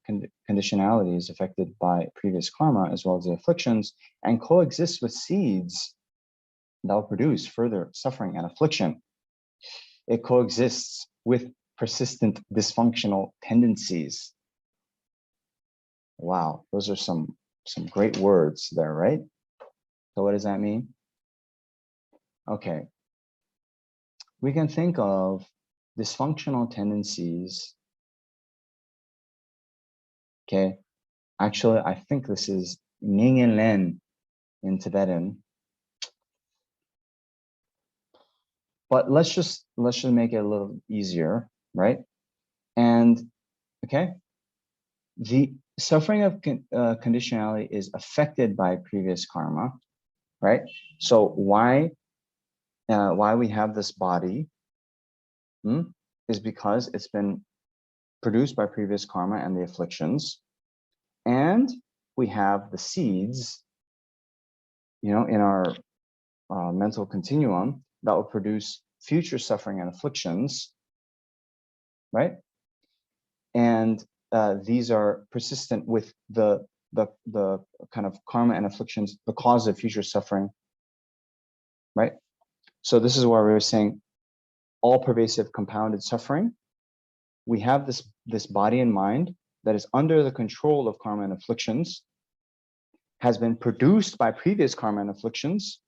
conditionality is affected by previous karma, as well as the afflictions, and coexists with seeds that will produce further suffering and affliction, it coexists with persistent dysfunctional tendencies. Wow, those are some great words there, right? So what does that mean? Okay, we can think of dysfunctional tendencies. Okay, actually, I think this is Len in Tibetan. But let's just make it a little easier, right? And okay, the suffering of conditionality is affected by previous karma, right? So why we have this body is because it's been produced by previous karma and the afflictions, and we have the seeds, in our mental continuum that will produce future suffering and afflictions, right? And these are persistent with the kind of karma and afflictions, the cause of future suffering, right? So this is why we're saying all pervasive compounded suffering. We have this body and mind that is under the control of karma and afflictions, has been produced by previous karma and afflictions.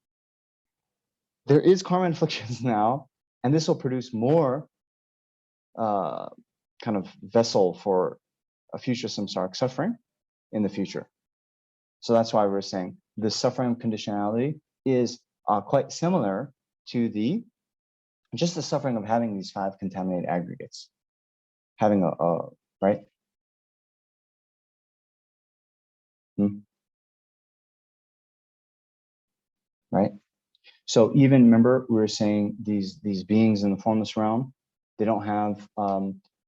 There is karma and afflictions now, and this will produce more kind of vessel for a future samsaric suffering in the future. So that's why we're saying the suffering of conditionality is quite similar to just the suffering of having these 5 contaminated aggregates, having right? Right? So even remember, we were saying these beings in the formless realm, they don't have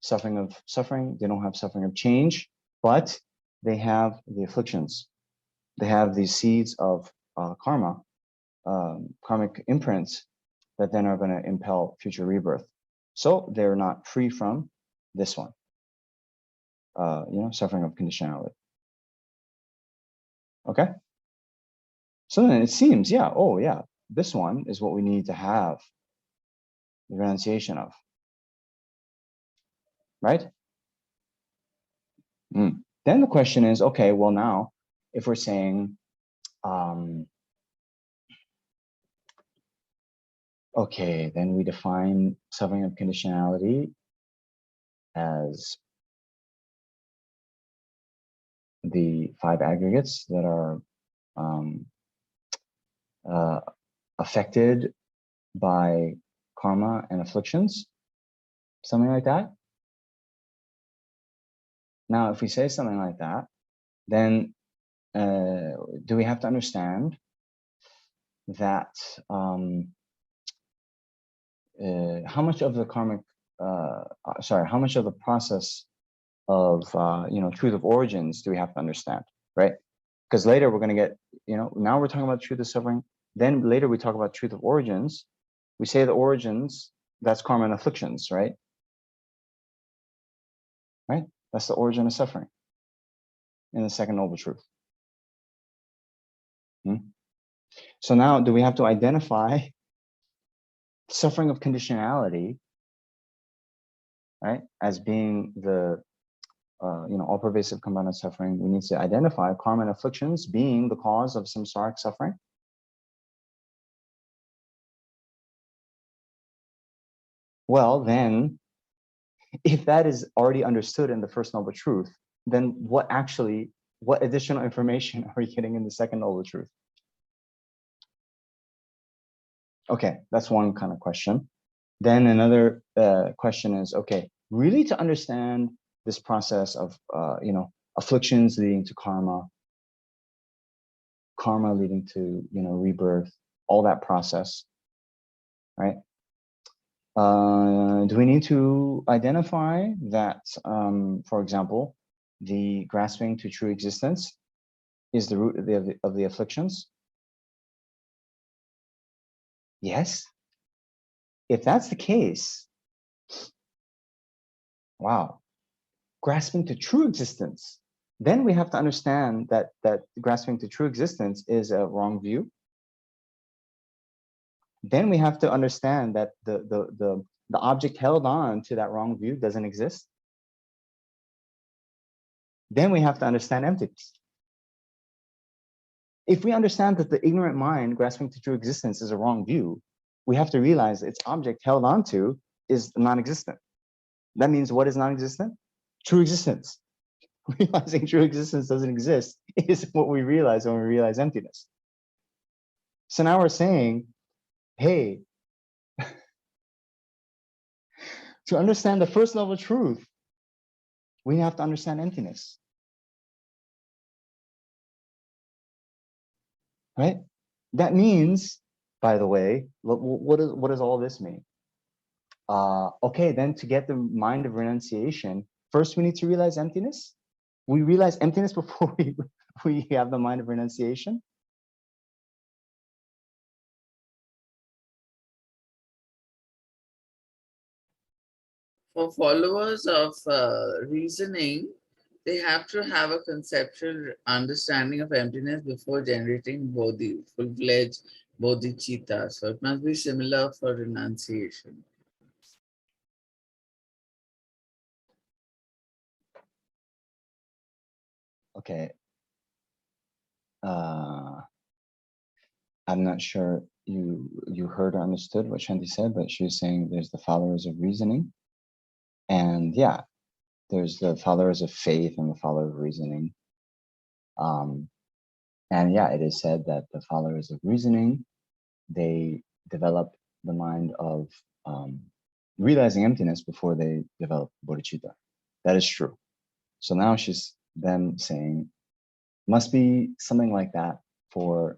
suffering of suffering, they don't have suffering of change, but they have the afflictions. They have these seeds of karma, karmic imprints that then are going to impel future rebirth. So they're not free from this one, suffering of conditionality. Okay. So then it seems, this one is what we need to have the renunciation of, right? Then the question is, okay, well now, if we're saying, okay, then we define suffering of conditionality as the 5 aggregates that are affected by karma and afflictions, something like that. Now, if we say something like that, then do we have to understand that how much of the karmic, how much of the process of truth of origins do we have to understand, right? Because later we're going to get, now we're talking about truth of suffering. Then later we talk about truth of origins. We say the origins, that's karma and afflictions, right? Right? That's the origin of suffering in the second noble truth. So now, do we have to identify suffering of conditionality, right, as being the all pervasive compounded suffering? We need to identify karma and afflictions being the cause of samsaric suffering. Well, then, if that is already understood in the first noble truth, then what additional information are we getting in the second noble truth? Okay, that's one kind of question. Then another question is, okay, really to understand this process of, afflictions leading to karma, karma leading to, rebirth, all that process, right? Do we need to identify that, for example, the grasping to true existence is the root of the afflictions? Yes. If that's the case, wow, grasping to true existence, then we have to understand that grasping to true existence is a wrong view. Then we have to understand that the object held on to that wrong view doesn't exist. Then we have to understand emptiness. If we understand that the ignorant mind grasping to true existence is a wrong view, we have to realize its object held onto is non-existent. That means what is non-existent? True existence. Realizing true existence doesn't exist is what we realize when we realize emptiness. So now we're saying, hey, to understand the first level truth, we have to understand emptiness. Right? That means, by the way, what does all this mean? Okay, then to get the mind of renunciation, first we need to realize emptiness. We realize emptiness before we have the mind of renunciation. For followers of reasoning, they have to have a conceptual understanding of emptiness before generating bodhi, full-fledged bodhicitta. So it must be similar for renunciation. Okay. I'm not sure you heard or understood what Shanti said, but she was saying there's the followers of reasoning. And yeah, there's the followers of faith and the followers of reasoning. And yeah, it is said that the followers of reasoning, they develop the mind of realizing emptiness before they develop bodhicitta. That is true. So now she's then saying, Must be something like that for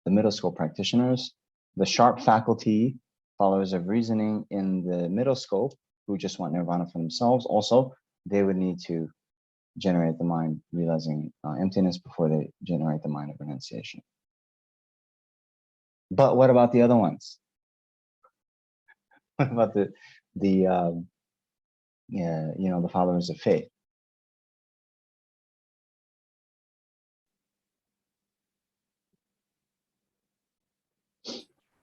the middle school practitioners. The sharp faculty, followers of reasoning in the middle scope, who just want nirvana for themselves, also, they would need to generate the mind realizing emptiness before they generate the mind of renunciation. But what about the other ones? What about the the followers of faith?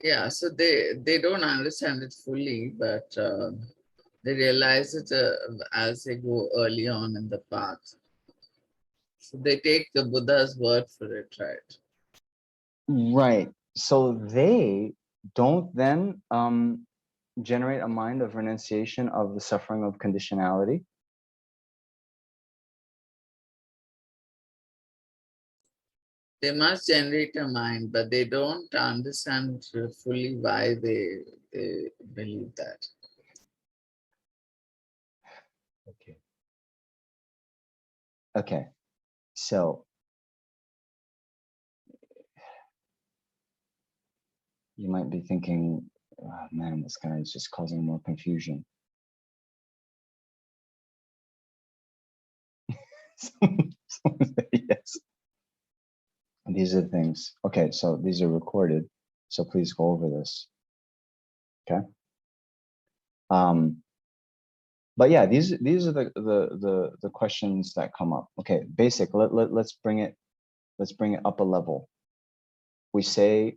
Yeah, so they don't understand it fully, but they realize it as they go early on in the path. So they take the Buddha's word for it, right? Right. So they don't then generate a mind of renunciation of the suffering of conditionality. They must generate a mind, but they don't understand fully why they believe that. Okay. Okay. So you might be thinking, oh, man, this guy is just causing more confusion. Yes. And these are the things. Okay, so these are recorded. So please go over this. Okay. But yeah, these are the questions that come up. Okay, basic. Let's bring it up a level. We say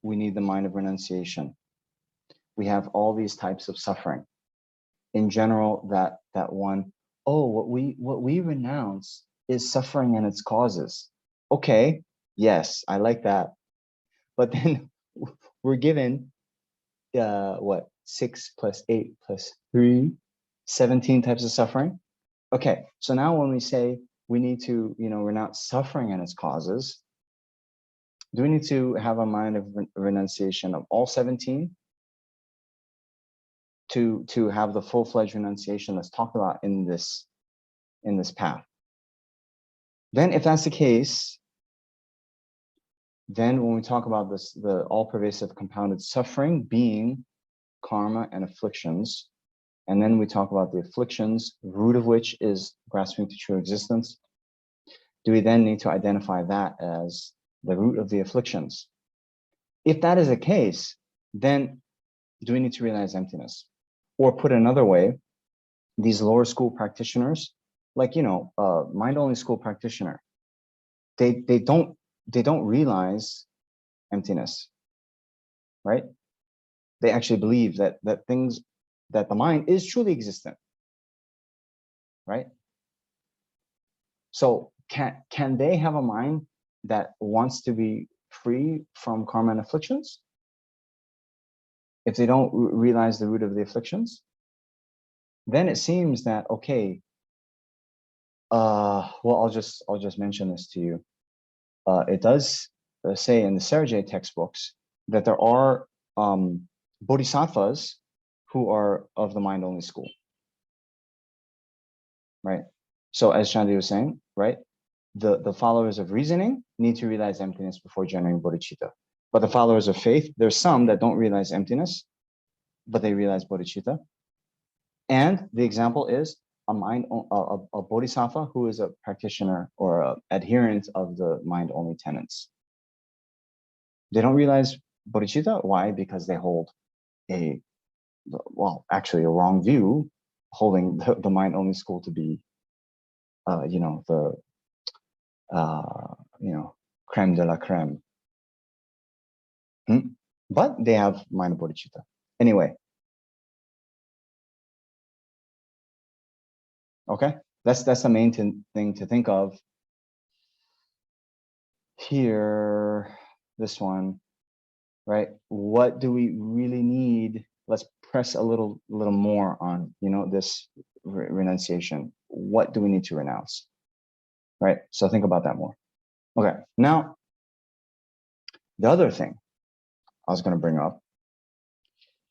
we need the mind of renunciation. We have all these types of suffering. In general, that one, oh, what we renounce is suffering and its causes. Okay, yes, I like that. But then we're given what, 6 plus 8 plus 3, 17 types of suffering. Okay, so now when we say we need to, renounce suffering and its causes, do we need to have a mind of renunciation of all 17 to have the full-fledged renunciation that's talked about in this path? Then if that's the case, then when we talk about this, the all-pervasive compounded suffering being karma and afflictions, and then we talk about the afflictions, root of which is grasping to true existence, do we then need to identify that as the root of the afflictions? If that is the case, then do we need to realize emptiness? Or put another way, these lower school practitioners, like, mind-only school practitioner, they don't realize emptiness, right? They actually believe that the mind is truly existent, right? So can they have a mind that wants to be free from karma and afflictions if they don't realize the root of the afflictions? Then it seems that, okay, well, I'll just mention this to you. It does say in the Sergey textbooks that there are bodhisattvas who are of the mind-only school, right? So as Shanti was saying, right, the followers of reasoning need to realize emptiness before generating bodhicitta. But the followers of faith, there's some that don't realize emptiness, but they realize bodhicitta. And the example is a bodhisattva who is a practitioner or an adherent of the mind-only tenets. They don't realize bodhicitta. Why? Because they hold actually a wrong view, holding the mind-only school to be, creme de la creme. But they have mind of bodhicitta. Anyway. Okay, that's the main thing to think of here. This one, right? What do we really need? Let's press a little more on, this renunciation. What do we need to renounce? Right. So think about that more. Okay. Now, the other thing I was going to bring up,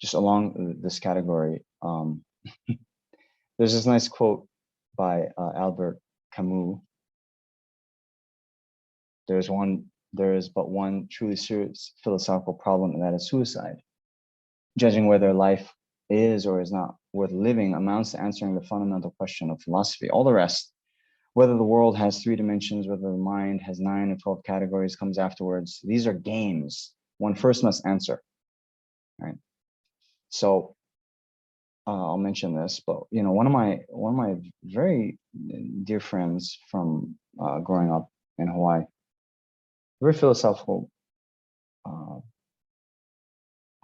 just along this category, there's this nice quote by Albert Camus. there is but one truly serious philosophical problem, and that is suicide. Judging whether life is or is not worth living amounts to answering the fundamental question of philosophy. All the rest, whether the world has 3 dimensions, whether the mind has 9 or 12 categories, comes afterwards. These are games one first must answer. Right. So I'll mention this, but one of my very dear friends from growing up in Hawaii, very philosophical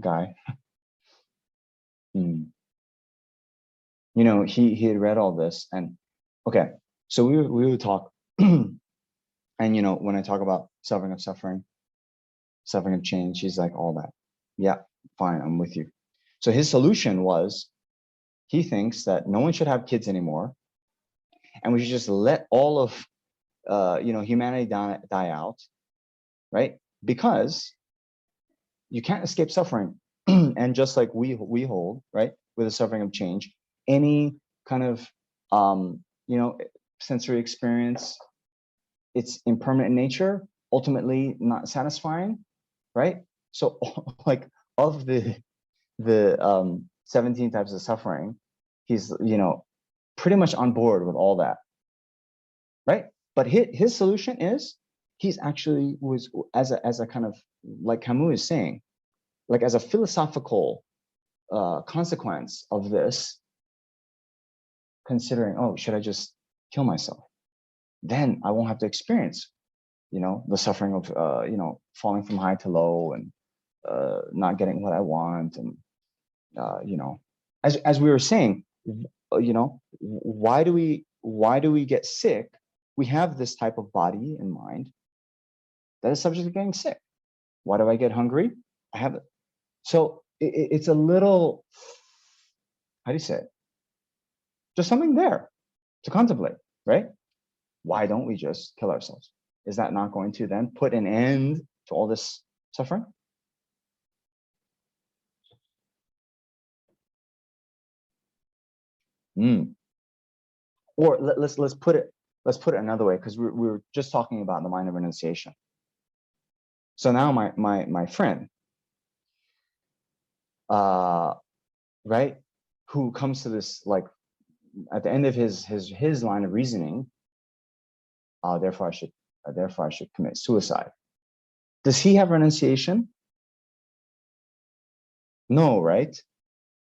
guy. He had read all this, and okay, so we would talk, and when I talk about suffering of change, he's like, all that, yeah, fine, I'm with you. So his solution was, he thinks that no one should have kids anymore, and we should just let all of humanity die out, right? Because you can't escape suffering. And just like we hold, right, with the suffering of change, any kind of sensory experience, it's impermanent in nature, ultimately not satisfying, right? So like of the 17 types of suffering, he's pretty much on board with all that, right? But his solution is, he's actually was as a kind of, like Camus is saying, like as a philosophical consequence of this, considering, oh, should I just kill myself? Then I won't have to experience, the suffering of, falling from high to low, and not getting what I want. And, as we were saying, why do we get sick? We have this type of body and mind that is subject to getting sick. Why do I get hungry? I have it. So it's a little, how do you say it? Just something there to contemplate, right? Why don't we just kill ourselves? Is that not going to then put an end to all this suffering? Or let's put it another way, because we were just talking about the mind of renunciation. So now my friend, right, who comes to this, like, at the end of his line of reasoning, therefore I should commit suicide. Does he have renunciation? No, right?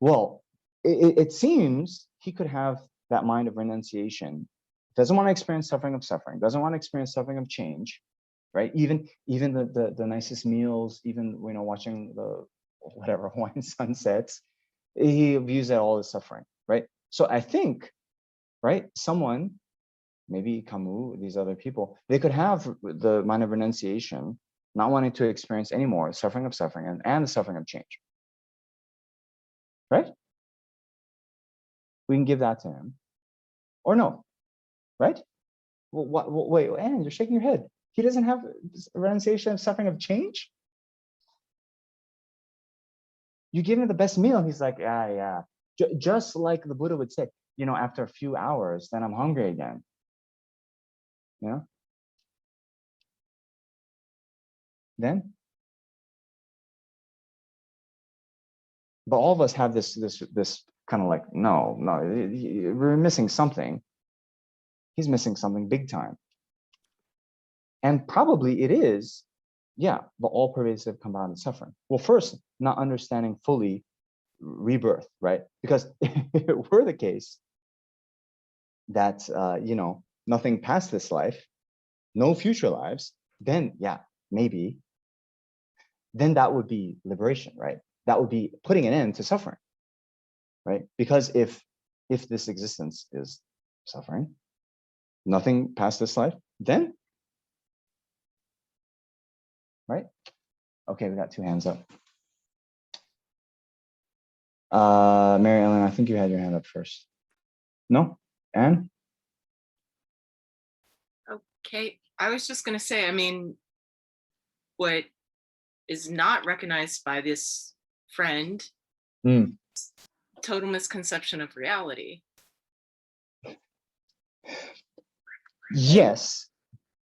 Well, it seems he could have that mind of renunciation. Doesn't want to experience suffering, doesn't want to experience suffering of change, right? Even the nicest meals, even watching the whatever Hawaiian sunsets, he views that all as suffering, right? So I think, right, someone, maybe Camus, these other people, they could have the mind of renunciation, not wanting to experience any more suffering and the suffering of change, right? We can give that to him, or no, right? Well, wait, Anne, you're shaking your head. He doesn't have renunciation of suffering of change? You give him the best meal, he's like, yeah. Just like the Buddha would say, after a few hours, then I'm hungry again. Then, but all of us have this kind of like, no, we're missing something. He's missing something big time. And probably it is, the all-pervasive compounded suffering. Well, first, not understanding fully rebirth, right? Because if it were the case that, nothing past this life, no future lives, then maybe, then that would be liberation, right? That would be putting an end to suffering, right? Because if this existence is suffering, nothing past this life, then, right? Okay, we got 2 hands up. Mary Ellen, I think you had your hand up first. No? Anne? Okay, I was just going to say, what is not recognized by this friend, total misconception of reality. Yes,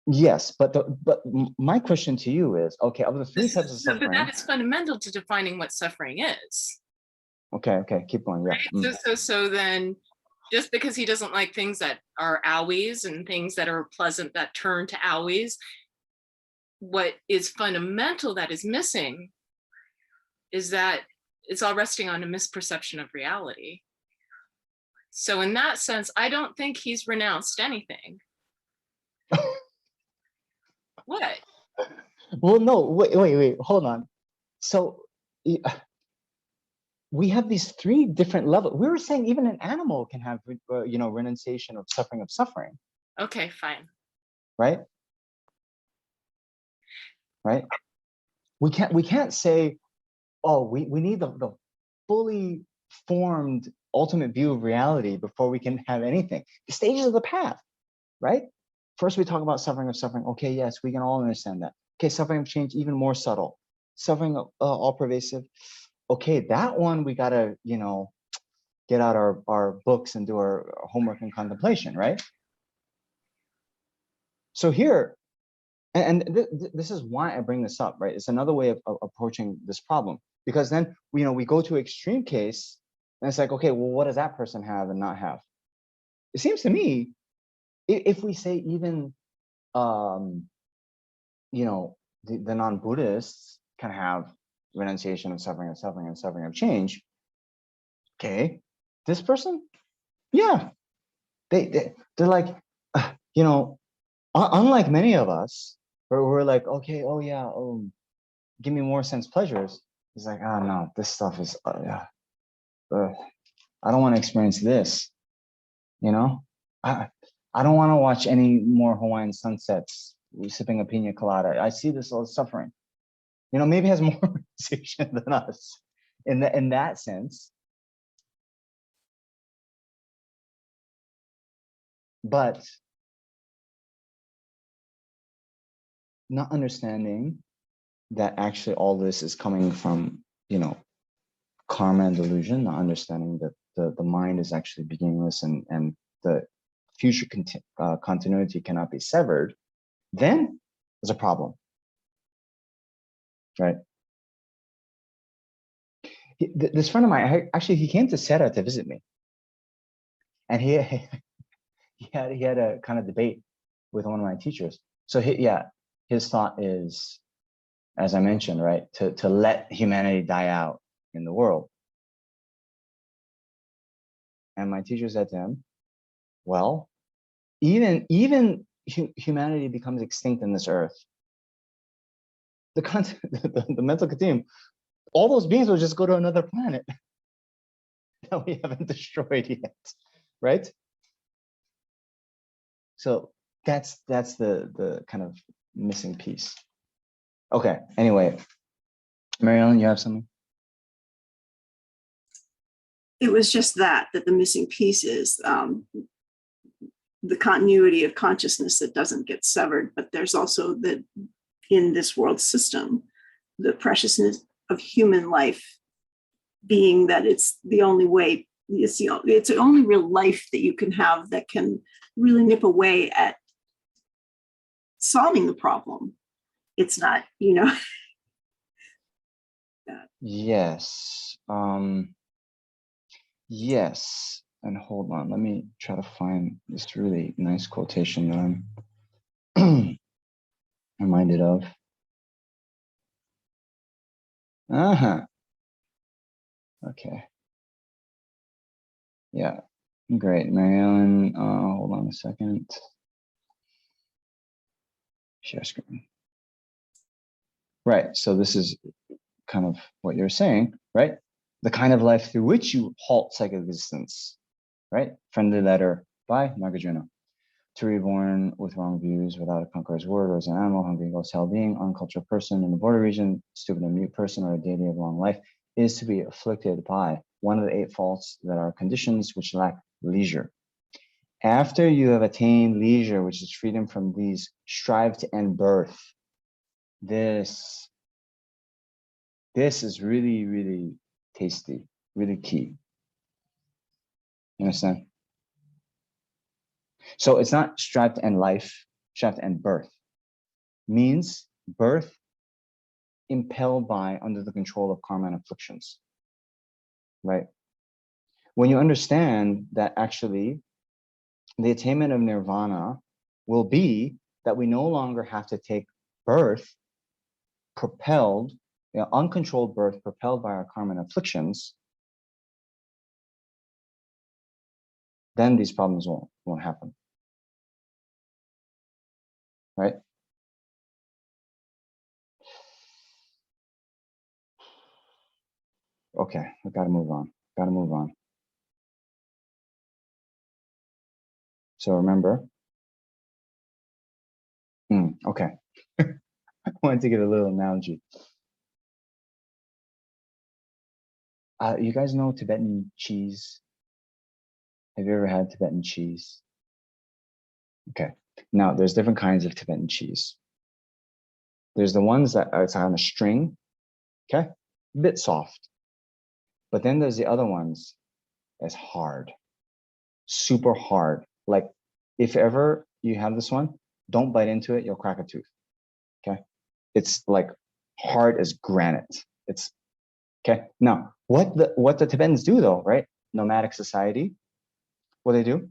Yes, but my question to you is, okay, of the three types of But suffering. that is fundamental to defining what suffering is. Okay, keep going. Yeah. Right? So then, just because he doesn't like things that are owies and things that are pleasant that turn to owies, what is fundamental that is missing is that it's all resting on a misperception of reality. So in that sense, I don't think he's renounced anything. What? Well, no, wait, hold on. So we have these three different levels. We were saying even an animal can have, renunciation of suffering. Okay, fine. Right? Right? We can't say, oh, we need the fully formed ultimate view of reality before we can have anything. The stages of the path, right? First, we talk about suffering of suffering. Okay, yes, we can all understand that. Okay, suffering of change, even more subtle. Suffering of all pervasive. Okay, that one we gotta, get out our books and do our homework and contemplation, right? So here, and this is why I bring this up, right? It's another way of approaching this problem, because then we go to extreme case, and it's like, okay, well, what does that person have and not have? It seems to me, if we say even, the non-Buddhists can have renunciation of suffering and suffering and suffering of change. Okay, this person, yeah, they're like, unlike many of us, where we're like, okay, oh yeah, give me more sense pleasures. He's like, oh no, this stuff is, I don't want to experience this. I don't want to watch any more Hawaiian sunsets, sipping a pina colada. I see this all suffering. Maybe has more realization than us in that sense. But not understanding that actually all this is coming from, karma and delusion, not understanding that the mind is actually beginningless and the future continuity cannot be severed, then there's a problem, right? This friend of mine, actually, he came to Serra to visit me, and he had a kind of debate with one of my teachers. So his thought is, as I mentioned, right, to let humanity die out in the world. And my teacher said to him, well, even humanity becomes extinct in this earth, the mental continuum, all those beings will just go to another planet that we haven't destroyed yet, right? So that's the kind of missing piece. Okay, anyway, Mary Ellen, you have something? It was just that the missing piece is the continuity of consciousness that doesn't get severed, but there's also in this world system, the preciousness of human life being that it's the only way, it's the only real life that you can have that can really nip away at solving the problem. It's not, Yes. Yes. And hold on, let me try to find this really nice quotation that I'm reminded of. Okay. Yeah. Great. Mary Ellen, hold on a second. Share screen. Right. So this is kind of what you're saying, right? The kind of life through which you halt psychic existence, right? Friendly letter by Nagarjuna. To reborn with wrong views, without a conqueror's word, or as an animal, hungry ghost, hell being, uncultured person in the border region, stupid and mute person, or a deity of long life, is to be afflicted by one of the 8 faults that are conditions which lack leisure. After you have attained leisure, which is freedom from these, strive to end birth. This is really, really tasty, really key. You understand? So it's not strive to end life. Shaft and birth means birth impelled by, under the control of karma and afflictions, right? When you understand that actually the attainment of nirvana will be that we no longer have to take birth propelled, uncontrolled birth propelled by our karma and afflictions, then these problems won't happen, right? Okay, I gotta move on. So remember, okay. I wanted to give a little analogy. You guys know Tibetan cheese? Have you ever had Tibetan cheese? Okay. Now, there's different kinds of Tibetan cheese. There's the ones that it's on a string, okay? A bit soft. But then there's the other ones that's hard, super hard. Like if ever you have this one, don't bite into it, you'll crack a tooth, okay? It's like hard as granite. It's, okay? Now, what the Tibetans do though, right? Nomadic society, what they do?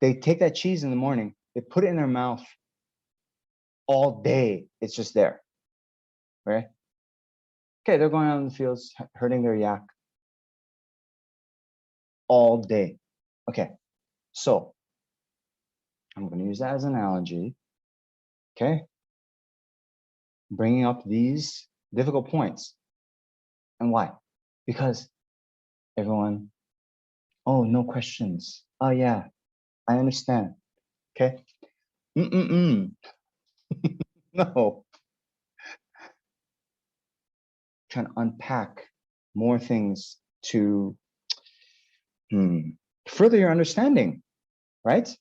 They take that cheese in the morning, they put it in their mouth all day. It's just there, right? Okay, they're going out in the fields, herding their yak all day. Okay, so I'm going to use that as an analogy, okay? Bringing up these difficult points. And why? Because everyone, oh, no questions. Oh, yeah, I understand, okay? No. Trying to unpack more things to further your understanding, right?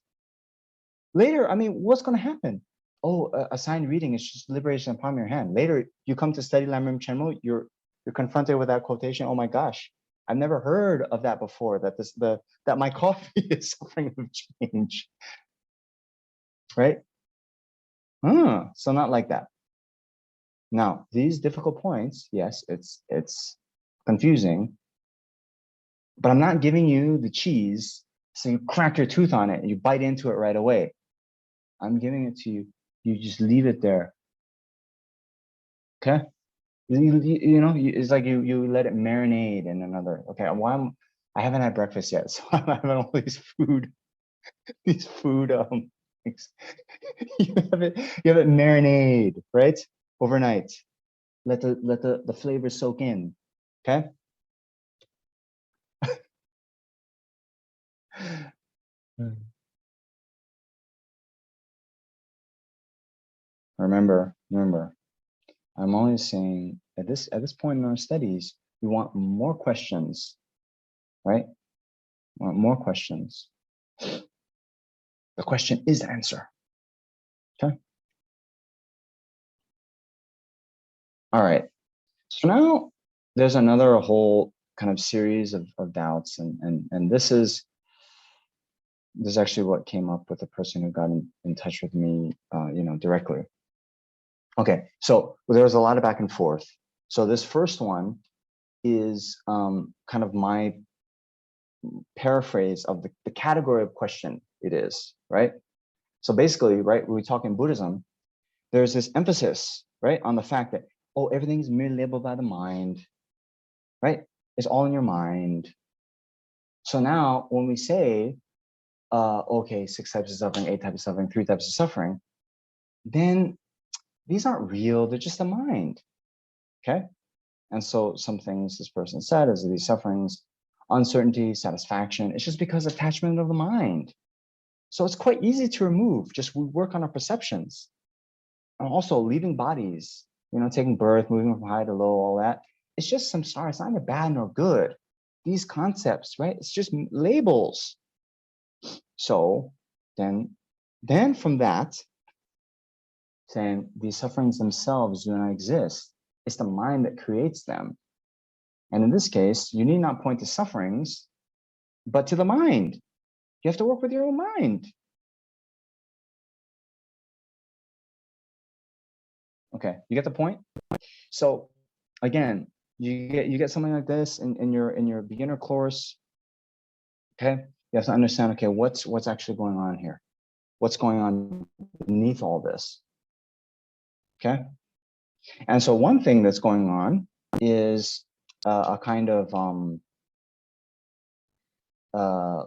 Later, I mean, what's going to happen? Oh, assigned reading is just liberation in the palm of your hand. Later, you come to study Lamrim Chenmo, you're confronted with that quotation. Oh my gosh, I've never heard of that before. That my coffee is suffering of change, right? So not like that. Now, these difficult points, yes, it's confusing, but I'm not giving you the cheese so you crack your tooth on it and you bite into it right away. I'm giving it to you. You just leave it there. Okay? You know, it's like you let it marinate in another. Okay, I haven't had breakfast yet, so I'm having all these food things. You have it marinade, right? Overnight. Let the flavor soak in. Okay? Remember, I'm only saying at this point in our studies, we want more questions, right? We want more questions. The question is the answer. Okay. All right. So now there's another whole kind of series of doubts, and this is actually what came up with the person who got in touch with me, directly. Okay, so there was a lot of back and forth. So this first one is kind of my paraphrase of the category of question it is, right? So basically, right, when we talk in Buddhism, there's this emphasis, right, on the fact that, oh, everything's merely labeled by the mind, right? It's all in your mind. So now when we say, okay, 6 types of suffering, 8 types of suffering, 3 types of suffering, then these aren't real, they're just the mind, okay? And so some things this person said is these sufferings, uncertainty, satisfaction, it's just because attachment of the mind. So it's quite easy to remove, just we work on our perceptions. And also leaving bodies, taking birth, moving from high to low, all that. It's just samsara, it's neither bad nor good. These concepts, right? It's just labels. So then from that, saying these sufferings themselves do not exist. It's the mind that creates them. And in this case, you need not point to sufferings, but to the mind. You have to work with your own mind. Okay, you get the point? So again, you get something like this in your beginner course. Okay, you have to understand, okay, what's actually going on here? What's going on beneath all this? Okay, and so one thing that's going on is a kind of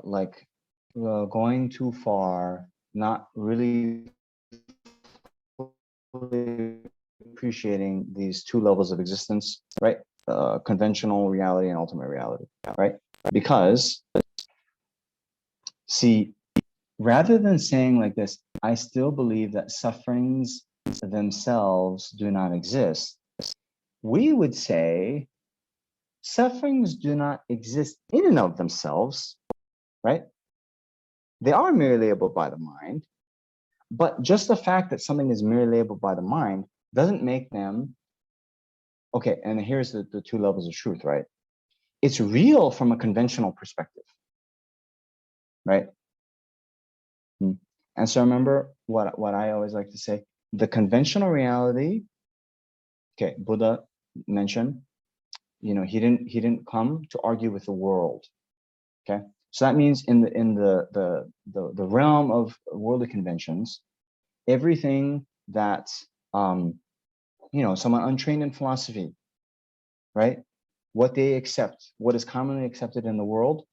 like going too far, not really appreciating these two levels of existence, right? Conventional reality and ultimate reality, right? Because, see, rather than saying like this, I still believe that sufferings themselves do not exist, we would say sufferings do not exist in and of themselves, right? They are merely labeled by the mind, but just the fact that something is merely labeled by the mind doesn't make them okay. And here's the two levels of truth, right? It's real from a conventional perspective, right? And so remember what I always like to say, the conventional reality, okay, Buddha mentioned, he didn't come to argue with the world. Okay. So that means in the realm of worldly conventions, everything that someone untrained in philosophy, right? What they accept, what is commonly accepted in the world,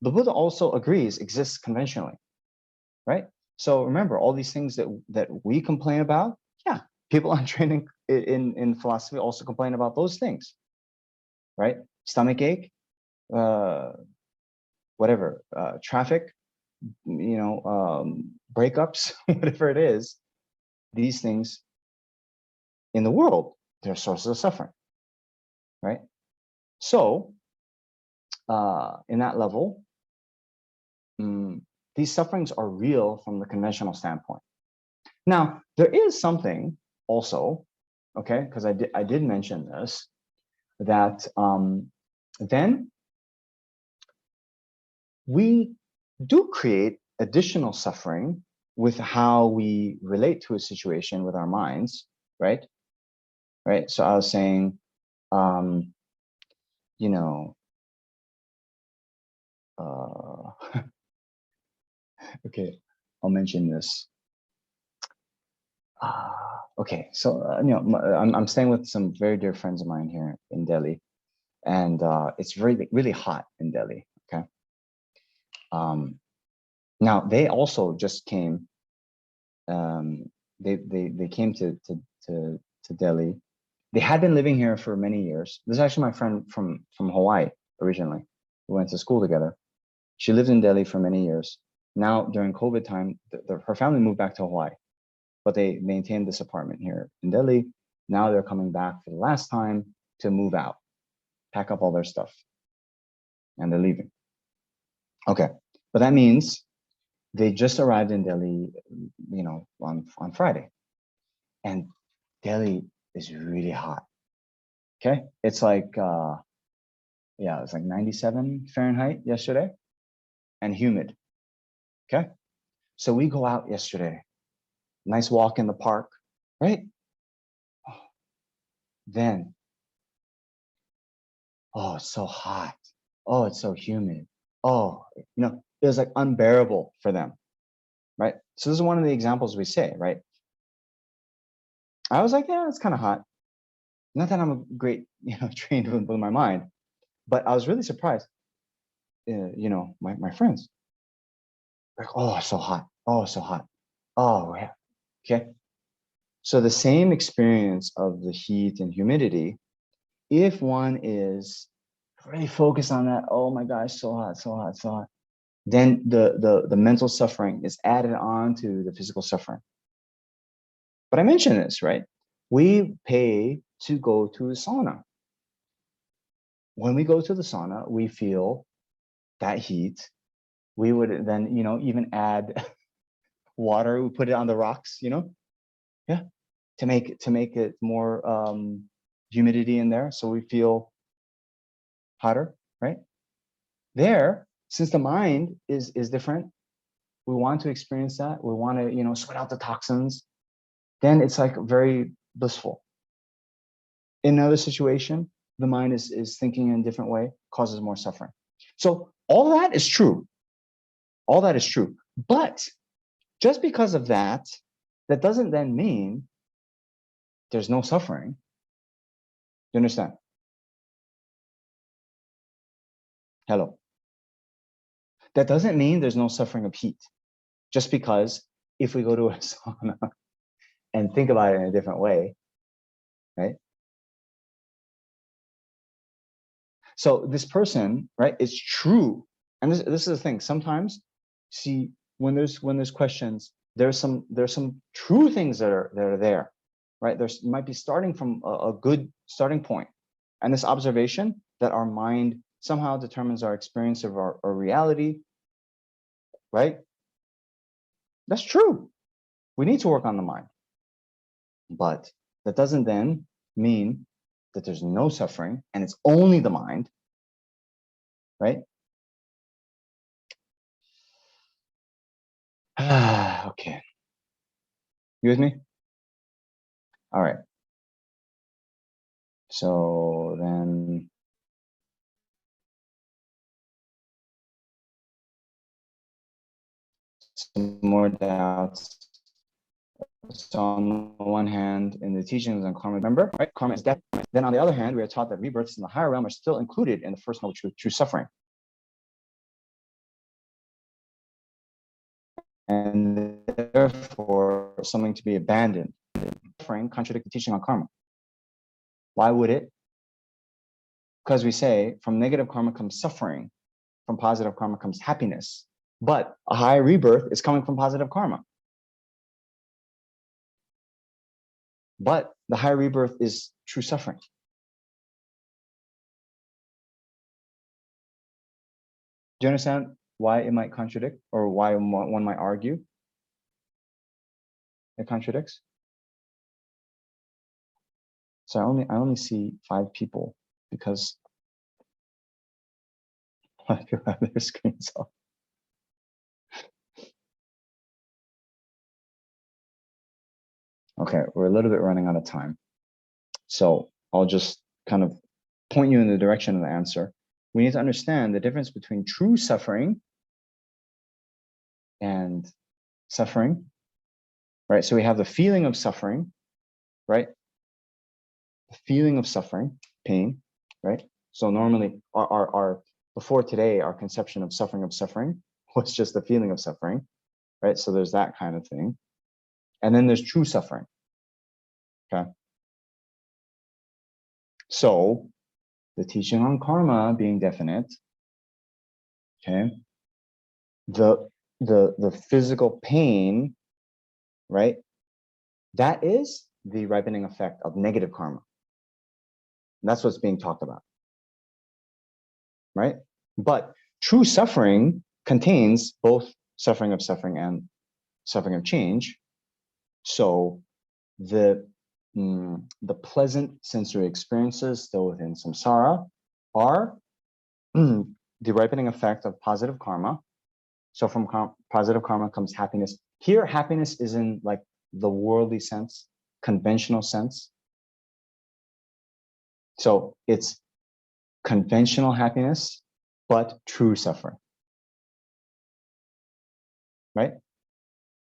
the Buddha also agrees exists conventionally, right? So remember, all these things that we complain about, yeah, people untrained in philosophy also complain about those things, right? Stomach ache, whatever, traffic, breakups, whatever it is, these things in the world, they're sources of suffering, right? So in that level, these sufferings are real from the conventional standpoint. Now, there is something also, okay, because I did mention this, that then we do create additional suffering with how we relate to a situation with our minds, right? Right. So I was saying, you know, okay, I'll mention this. Okay, so I'm staying with some very dear friends of mine here in Delhi, and it's really really hot in Delhi. Okay. Now they also just came. They came to Delhi. They had been living here for many years. This is actually my friend from Hawaii originally. We went to school together. She lived in Delhi for many years. Now during COVID time, her family moved back to Hawaii, but they maintained this apartment here in Delhi. Now they're coming back for the last time to move out, pack up all their stuff, and they're leaving. Okay, but that means they just arrived in Delhi, on Friday, and Delhi is really hot. Okay, it's like it's like 97 Fahrenheit yesterday, and humid. Okay, so we go out yesterday, nice walk in the park, right? Then, oh, it's so hot. Oh, it's so humid. Oh, it was like unbearable for them, right? So this is one of the examples we say, right? I was like, yeah, it's kind of hot. Not that I'm a great, trained with my mind, but I was really surprised. My friends, like, oh, it's so hot. Oh, it's so hot. Oh, yeah. Okay. So the same experience of the heat and humidity, if one is really focused on that, oh my gosh, so hot, so hot, so hot, then the mental suffering is added on to the physical suffering. But I mentioned this, right? We pay to go to the sauna. When we go to the sauna, we feel that heat. We would then, even add water. We put it on the rocks, yeah, to make it more humidity in there, so we feel hotter, right? There, since the mind is different, we want to experience that. We want to, sweat out the toxins. Then it's like very blissful. In another situation, the mind is thinking in a different way, causes more suffering. So all that is true. All that is true. But just because of that, that doesn't then mean there's no suffering. You understand? Hello. That doesn't mean there's no suffering of heat. Just because if we go to a sauna and think about it in a different way, right? So this person, right, it's true. And this is the thing. Sometimes, see, when there's questions, there's some true things that are there, right? There's might be starting from a good starting point. And this observation that our mind somehow determines our experience of our reality, right? That's true. We need to work on the mind. But that doesn't then mean that there's no suffering and it's only the mind, right? Okay. You with me? All right. So then some more doubts. So on the one hand, in the teachings on karma, remember, right? Karma is death. Then on the other hand, we are taught that rebirths in the higher realm are still included in the first noble truth, true suffering. And therefore, something to be abandoned. Suffering contradict the teaching on karma. Why would it? Because we say from negative karma comes suffering, from positive karma comes happiness. But a high rebirth is coming from positive karma. But the high rebirth is true suffering. Do you understand why it might contradict, or why one might argue it contradicts? So I only see 5 people because 5 people have their screens off. Okay, we're a little bit running out of time. So I'll just kind of point you in the direction of the answer. We need to understand the difference between true suffering and suffering, right? So we have the feeling of suffering, right? The feeling of suffering, pain, right? So normally our before today, our conception of suffering was just the feeling of suffering, right? So there's that kind of thing. And then there's true suffering, okay? So the teaching on karma being definite, okay? The physical pain, right? That is the ripening effect of negative karma. That's what's being talked about, right? But true suffering contains both suffering and suffering of change. So the pleasant sensory experiences still within samsara are the ripening effect of positive karma. So from positive karma comes happiness. Here, happiness is in like the worldly sense, conventional sense. So it's conventional happiness, but true suffering, right?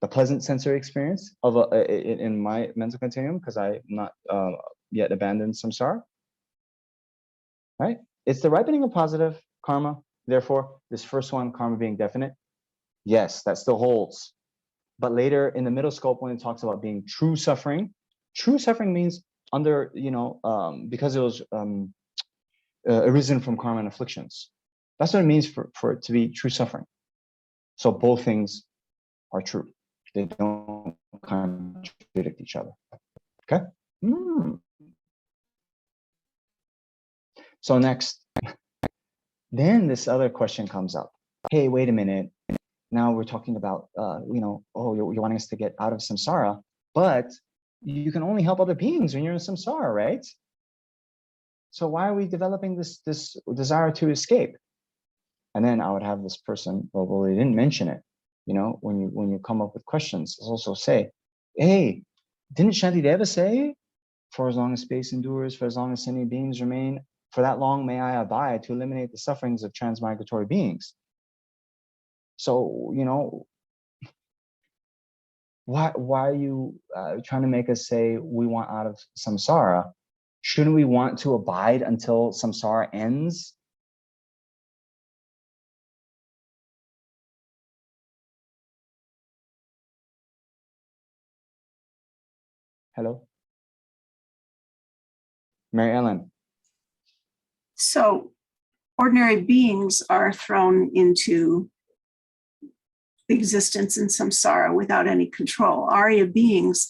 The pleasant sensory experience of in my mental continuum, because I'm not yet abandoned samsara, right? It's the ripening of positive karma. Therefore, this first one, karma being definite, yes, that still holds. But later in the middle scope, when it talks about being true suffering means under, because it was arisen from karma and afflictions. That's what it means for it to be true suffering. So both things are true. They don't contradict each other. Okay? So next, then this other question comes up. Hey, wait a minute. Now we're talking about, you're wanting us to get out of samsara, but you can only help other beings when you're in samsara, right? So why are we developing this desire to escape? And then I would have this person, well, they didn't mention it. When you come up with questions, also say, hey, didn't Shantideva say for as long as space endures, for as long as sentient beings remain, for that long may I abide to eliminate the sufferings of transmigratory beings. So, you know, why are you trying to make us say we want out of samsara? Shouldn't we want to abide until samsara ends? Hello? Mary Ellen. So ordinary beings are thrown into existence in samsara without any control. Arya beings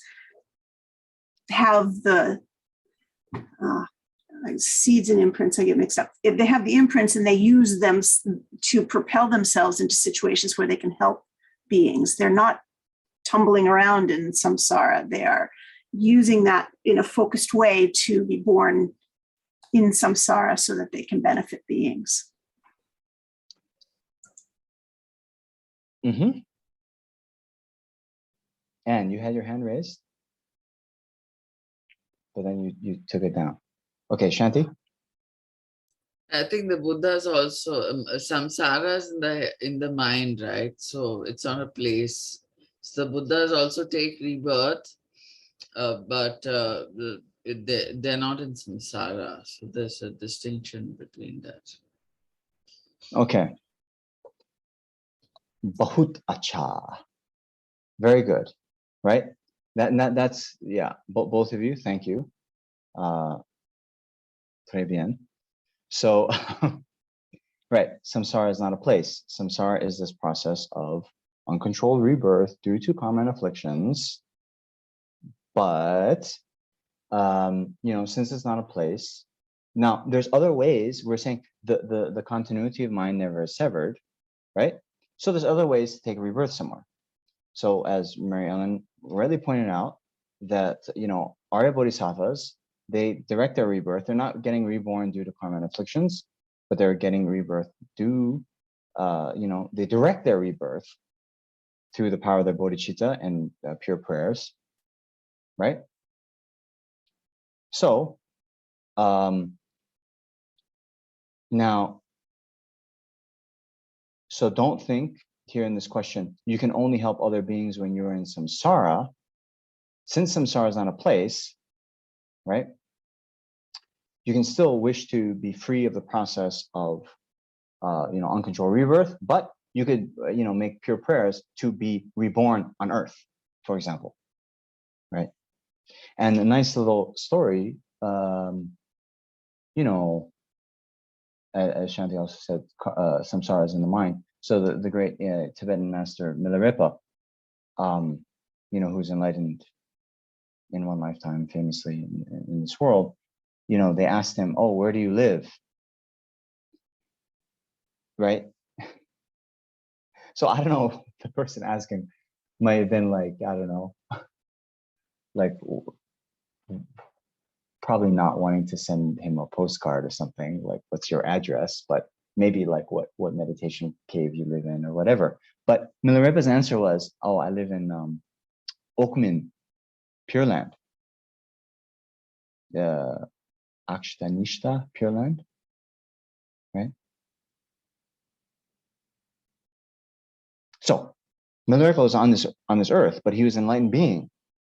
have the seeds and imprints, I get mixed up. They have the imprints and they use them to propel themselves into situations where they can help beings. They're not tumbling around in samsara. They are using that in a focused way to be born in samsara so that they can benefit beings. Mm-hmm. And you had your hand raised, but then you took it down. Okay, Shanti? I think the Buddha's also samsara's in the mind, right? So it's not a place. So the Buddhas also take rebirth, but they're not in samsara. So there's a distinction between that. Okay. Bahut acha. Very good. Right? That's, yeah, both of you, thank you. Très bien. So, right, samsara is not a place. Samsara is this process of uncontrolled rebirth due to karma and afflictions. But, you know, since it's not a place, now there's other ways. We're saying the continuity of mind never is severed, right? So there's other ways to take rebirth somewhere. So as Mary Ellen rightly pointed out, that, you know, Arya Bodhisattvas, they direct their rebirth. They're not getting reborn due to karma and afflictions, but they're getting rebirth due, you know, they direct their rebirth through the power of their bodhicitta and pure prayers, right? So now, so don't think here in this question, you can only help other beings when you're in samsara. Since samsara is not a place, right? You can still wish to be free of the process of, you know, uncontrolled rebirth, but you could, you know, make pure prayers to be reborn on earth, for example, right? And a nice little story, you know, as Shanti also said, samsara is in the mind. So the great Tibetan master Milarepa, you know, who's enlightened in one lifetime, famously in this world, you know, they asked him, "Oh, where do you live?" Right? So I don't know, the person asking might have been like, I don't know, like probably not wanting to send him a postcard or something, like, what's your address? But maybe like what meditation cave you live in or whatever. But Milarepa's answer was, oh, I live in Okmin, Pure Land. Akshanishta, Pure Land, right? So Milarepa was on this earth, but he was an enlightened being.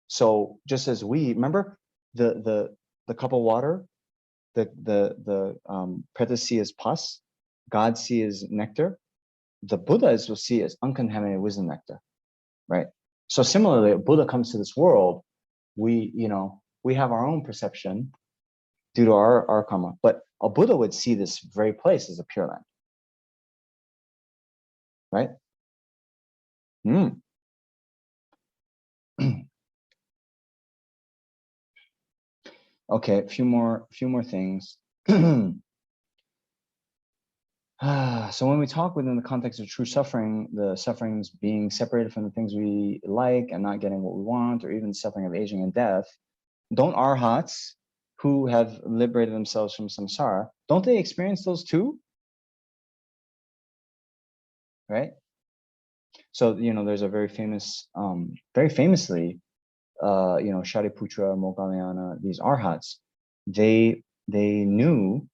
So just as we remember the cup of water, the Preta see as pus, God see as nectar, the Buddhas will see as uncontaminated wisdom nectar, right? So similarly, a Buddha comes to this world, we, you know, we have our own perception due to our karma, but a Buddha would see this very place as a pure land, right? Okay, a few more things. So when we talk within the context of true suffering, the sufferings being separated from the things we like and not getting what we want, or even suffering of aging and death, don't arhats who have liberated themselves from samsara, don't they experience those too? Right? So, you know, there's a very famous, very famously, Shariputra, Moggallana, these arhats, they knew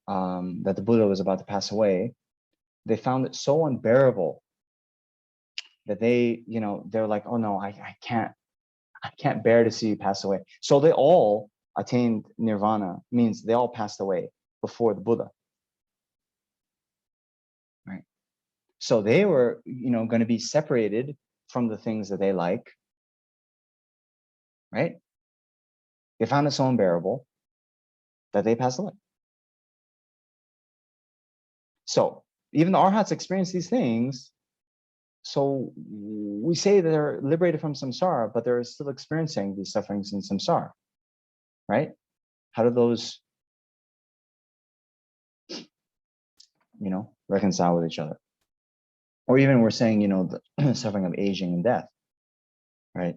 that the Buddha was about to pass away. They found it so unbearable that they're like, oh no, I can't bear to see you pass away. So they all attained nirvana, means they all passed away before the Buddha. Right. So they were, going to be separated from the things that they like. Right. They found it so unbearable that they passed away. So even the arhats experience these things. So we say they're liberated from samsara, but they're still experiencing these sufferings in samsara, right? How do those, reconcile with each other? Or even we're saying, the suffering of aging and death, right?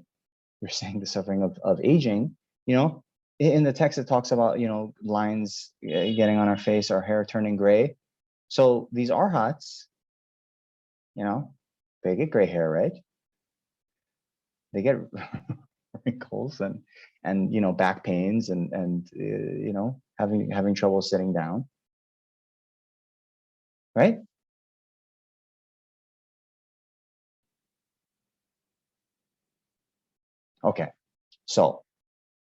We're saying the suffering of aging, in the text it talks about, lines getting on our face, our hair turning gray. So these arhats, they get gray hair, right? They get wrinkles and back pains and having trouble sitting down, right? Okay, so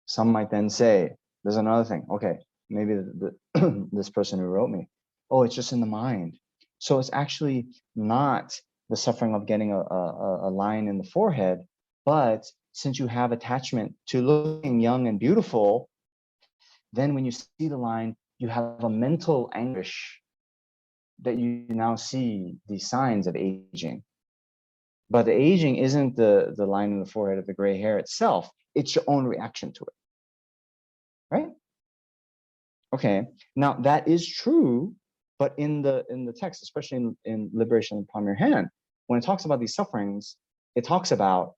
some might then say, there's another thing. Okay, maybe this person who wrote me, oh, it's just in the mind. So it's actually not the suffering of getting a line in the forehead, but since you have attachment to looking young and beautiful, then when you see the line, you have a mental anguish that you now see the signs of aging. But the aging isn't the line in the forehead of the gray hair itself, it's your own reaction to it, right? Okay, now that is true, but in the text, especially in Liberation of the Palm of Your Hand, when it talks about these sufferings, it talks about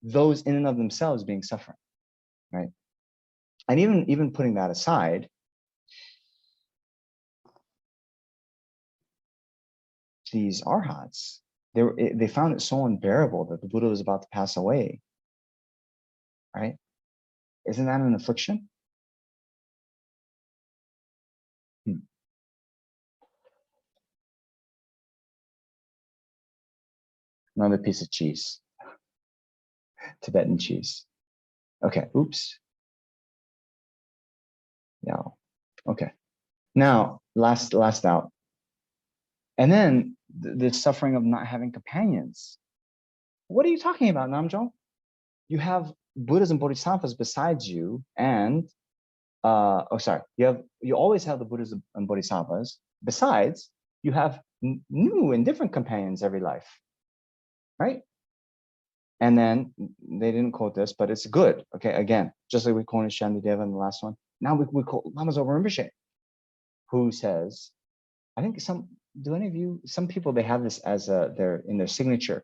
those in and of themselves being suffering, right? And even putting that aside, these arhats, they found it so unbearable that the Buddha was about to pass away, right? Isn't that an affliction? Another piece of cheese, Tibetan cheese. Okay, oops. Yeah, okay. Now, last out. And then the suffering of not having companions. What are you talking about, Namjo? You have Buddhas and Bodhisattvas besides you, and you always have the Buddhas and Bodhisattvas. Besides, you have new and different companions every life, right? And then they didn't quote this, but it's good. Okay, again, just like we quoted Shantideva in the last one. Now we quote Lama Zopa Rinpoche, who says, I think some people, they have this as in their signature,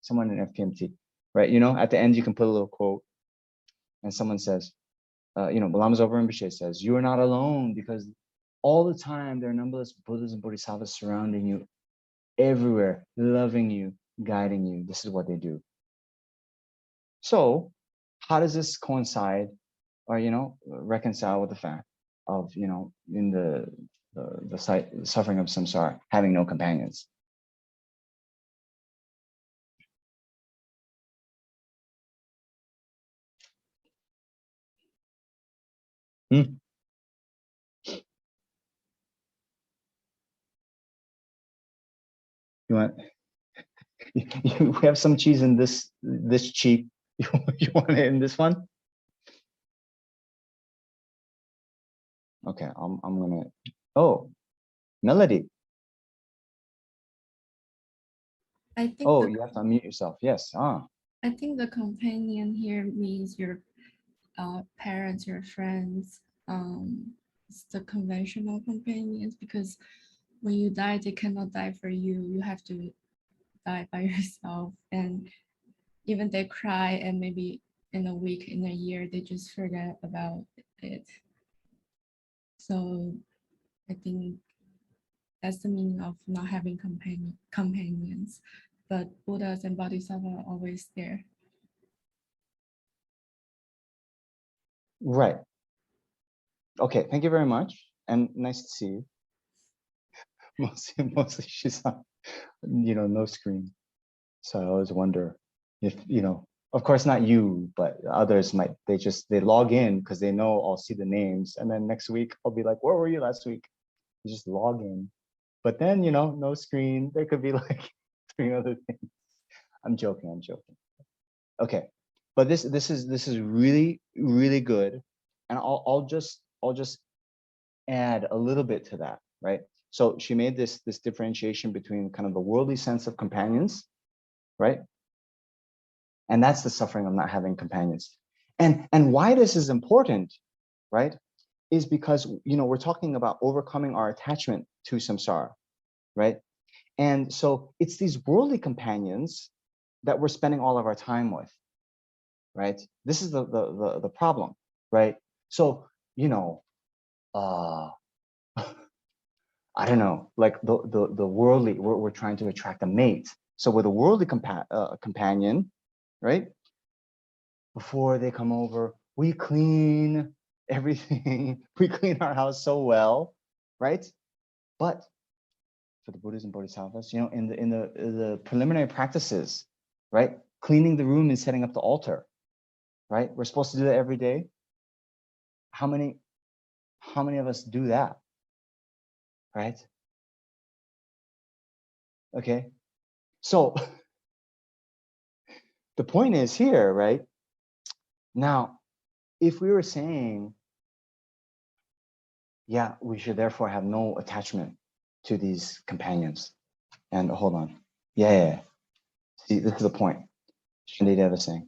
someone in FPMT, right? At the end, you can put a little quote and someone says, Lama Zopa Rinpoche says, you are not alone because all the time there are numberless Buddhas and Bodhisattvas surrounding you everywhere, loving you, guiding you. This is what they do. So how does this coincide or, reconcile with the fact of, in the suffering of samsara, having no companions? You want, you have some cheese in this cheek. You want it in this one? Okay, I'm gonna. Oh, Melody. I think Oh, you have to unmute yourself. Yes. I think the companion here means your parents, your friends. It's the conventional companions, because when you die, they cannot die for you. You have to die by yourself, and even they cry, and maybe in a week, in a year, they just forget about it. So I think that's the meaning of not having companions. but Buddhas and Bodhisattva are always there. Right. Okay, thank you very much. And nice to see you. Mostly she's on, no screen. So I always wonder if, of course not you, but others might, they log in because they know I'll see the names. And then next week I'll be like, where were you last week? You just log in. But then, no screen. There could be like 3 other things. I'm joking. Okay. But this is really, really good. And I'll just add a little bit to that, right? So she made this differentiation between kind of the worldly sense of companions, right? And that's the suffering of not having companions. And why this is important, right, is because, we're talking about overcoming our attachment to samsara, right? And so it's these worldly companions that we're spending all of our time with, right? This is the problem, right? So, I don't know, like the worldly, we're trying to attract a mate. So with a worldly companion, right? Before they come over, we clean everything. We clean our house so well, right? But for the Buddhas and Bodhisattvas, in the preliminary practices, right? Cleaning the room and setting up the altar, right? We're supposed to do that every day. How many of us do that, right? Okay, so the point is here, right? Now, if we were saying, yeah, we should therefore have no attachment to these companions. And hold on. Yeah. See, this is the point. Shandideva is saying,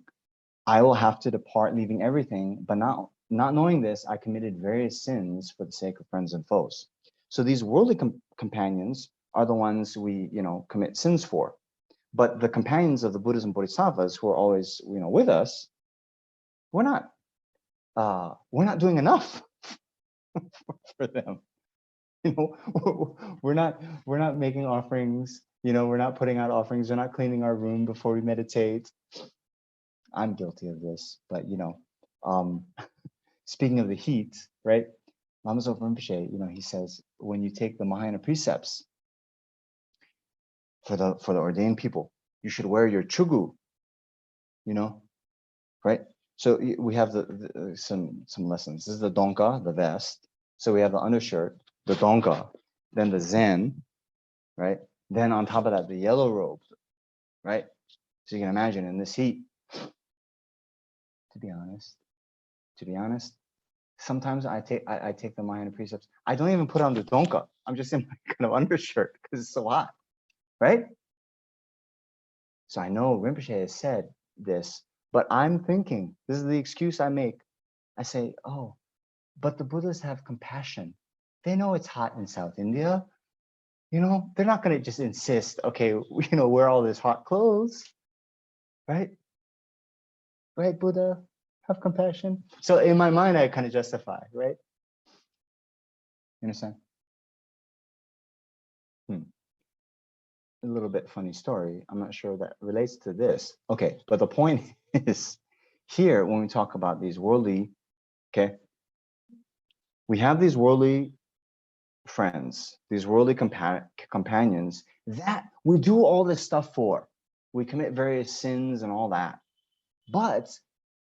I will have to depart, leaving everything, but not knowing this, I committed various sins for the sake of friends and foes. So these worldly companions are the ones we, commit sins for. But the companions of the Buddhas and Bodhisattvas who are always, with us, we're not doing enough for them. We're not making offerings. We're not putting out offerings. We're not cleaning our room before we meditate. I'm guilty of this, but speaking of the heat, right? Lama Zopa Rinpoche, he says when you take the Mahayana precepts for the ordained people, you should wear your chugu, right? So we have some lessons. This is the donka, the vest. So we have the undershirt, the donka, then the zen, right? Then on top of that, the yellow robe, right? So you can imagine in this heat, to be honest, sometimes I take the Mahayana precepts. I don't even put on the donka. I'm just in my kind of undershirt because it's so hot, right? So I know Rinpoche has said this, but I'm thinking, this is the excuse I make. I say, oh, but the Buddhas have compassion. They know it's hot in South India. They're not going to just insist, okay, wear all this hot clothes, right? Right, Buddha, have compassion. So in my mind, I kind of justify, right? You understand? A little bit funny story. I'm not sure that relates to this. Okay, but the point is here, when we talk about these worldly, okay, we have these worldly friends, these worldly companions that we do all this stuff for. We commit various sins and all that. But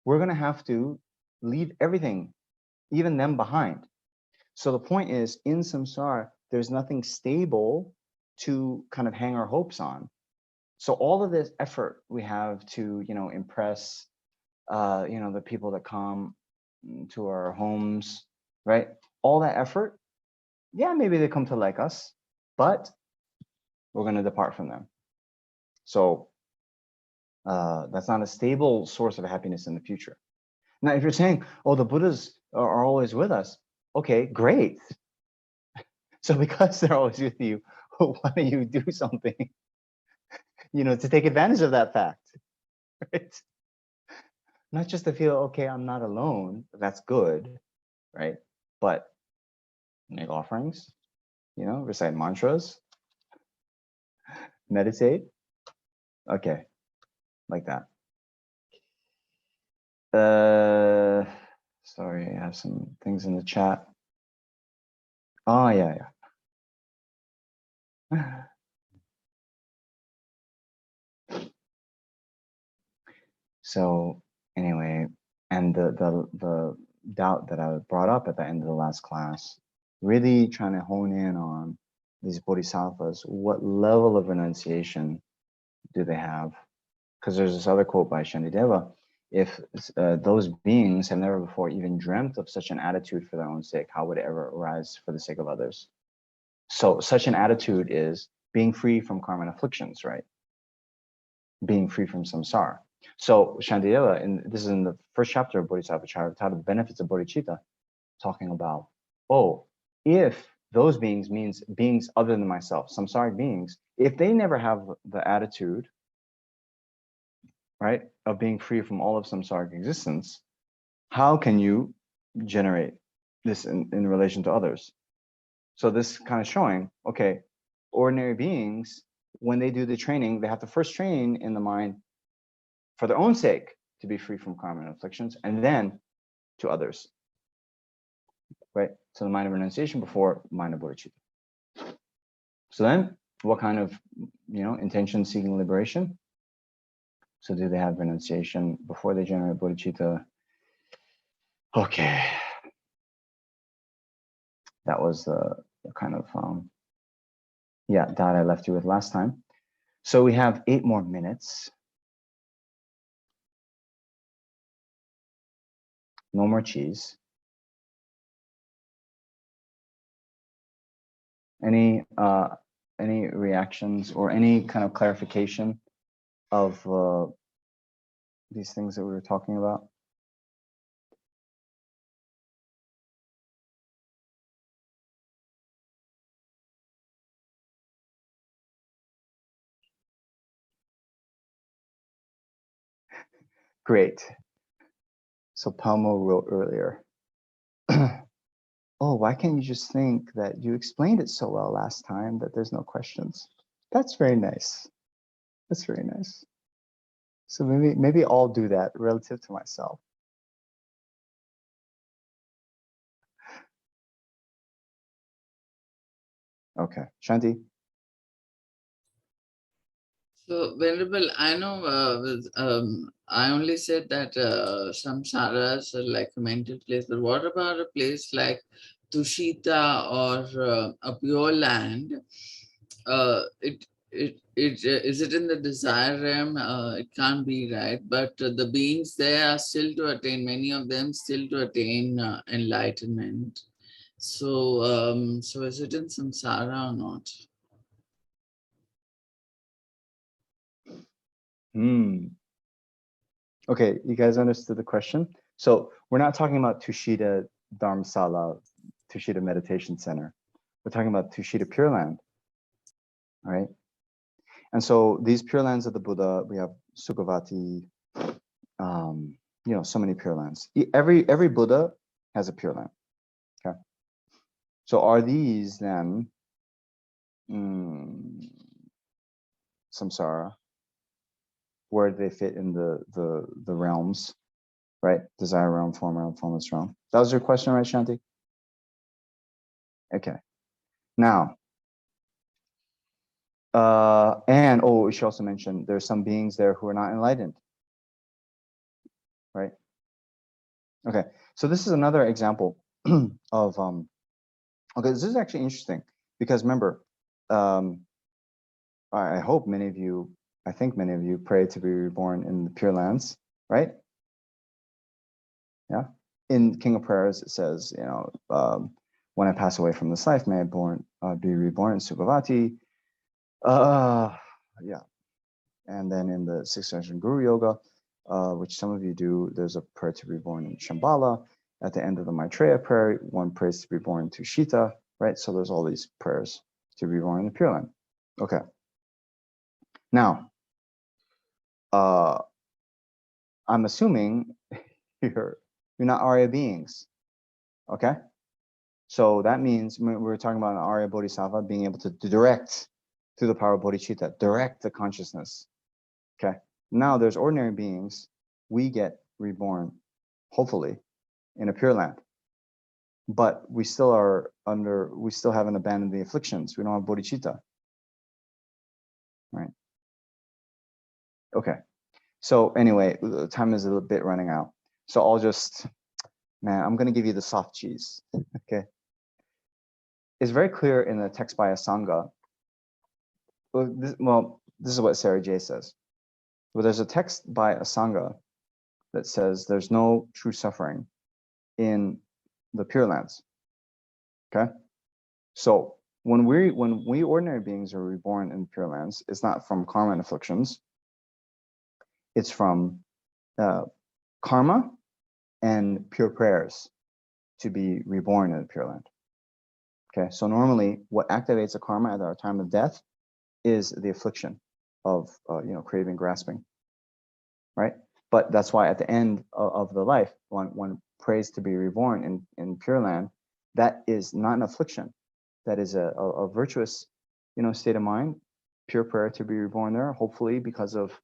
we're going to have to leave everything, even them, behind. So the point is, in samsara, there's nothing stable to kind of hang our hopes on. So all of this effort we have to, impress, the people that come to our homes, right? All that effort, yeah, maybe they come to like us, but we're going to depart from them. So that's not a stable source of happiness in the future. Now, if you're saying, oh, the Buddhas are always with us, okay, great. So because they're always with you, why don't you do something, to take advantage of that fact, right? Not just to feel, okay, I'm not alone, that's good, right? But make offerings, recite mantras, meditate, Okay, like that. Sorry, I have some things in the chat. Oh, yeah. So anyway, and the doubt that I brought up at the end of the last class, really trying to hone in on these bodhisattvas. What level of renunciation do they have? Because there's this other quote by Shantideva: if those beings have never before even dreamt of such an attitude for their own sake, how would it ever arise for the sake of others? So such an attitude is being free from karma and afflictions, right? Being free from samsara. So Shantideva, and this is in the first chapter of Bodhisattva Charita, titled Benefits of Bodhicitta, talking about, oh, if those beings means beings other than myself, samsaric beings, if they never have the attitude, right, of being free from all of samsaric existence, how can you generate this in relation to others? So this kind of showing, okay, ordinary beings, when they do the training, they have to first train in the mind for their own sake to be free from karma and afflictions, and then to others, right? So the mind of renunciation before mind of bodhicitta. So then what kind of, intention seeking liberation? So do they have renunciation before they generate bodhicitta? Okay. That was the kind of, that I left you with last time. So we have 8 more minutes. No more cheese. Any reactions or any kind of clarification of these things that we were talking about? Great. So Palmo wrote earlier, oh, why can't you just think that you explained it so well last time that there's no questions? That's very nice. That's very nice. So maybe I'll do that relative to myself. Okay, Shanti. So, Venerable, I know I only said that samsaras are like a mental place, but what about a place like Tushita or a pure land? Is it in the desire realm? It can't be, right? But the beings there are still to attain, many of them still to attain enlightenment. So, so is it in samsara or not? Okay, you guys understood the question? So we're not talking about Tushita Dharmasala, Tushita Meditation Center. We're talking about Tushita Pure Land, right? And so these Pure Lands of the Buddha, we have Sukhavati, so many Pure Lands. Every Buddha has a Pure Land, okay? So are these then samsara? Where do they fit in the realms, right? Desire realm, formless realm. That was your question, right, Shanti? Okay. Now, and she also mentioned there's some beings there who are not enlightened, right? Okay, so this is another example of okay, this is actually interesting because remember, I hope many of you, I think many of you pray to be reborn in the Pure Lands, right? Yeah. In King of Prayers, it says, when I pass away from this life, may I be reborn in Sukhavati. Yeah. And then in the 6th generation Guru Yoga, which some of you do, there's a prayer to be born in Shambhala. At the end of the Maitreya prayer, one prays to be born to Shita, right? So there's all these prayers to be born in the Pure Land. Okay. Now, I'm assuming you're not Arya beings, okay? So that means we're talking about an Arya Bodhisattva being able to direct through the power of bodhicitta, direct the consciousness Okay. Now there's ordinary beings. We get reborn, hopefully, in a Pure Land. But we still haven't abandoned the afflictions. We don't have bodhicitta. Right. Okay. So anyway, the time is a little bit running out. So I'm going to give you the soft cheese. Okay. It's very clear in the text by Asanga. This is what Sarah J says. Well, there's a text by Asanga that says there's no true suffering in the Pure Lands. Okay. So when we ordinary beings are reborn in Pure Lands, it's not from karma and afflictions. It's from karma and pure prayers to be reborn in the Pure Land. Okay, so normally what activates a karma at our time of death is the affliction of craving, grasping, right? But that's why at the end of the life, one prays to be reborn in Pure Land, that is not an affliction. That is a virtuous, state of mind, pure prayer to be reborn there, hopefully because of,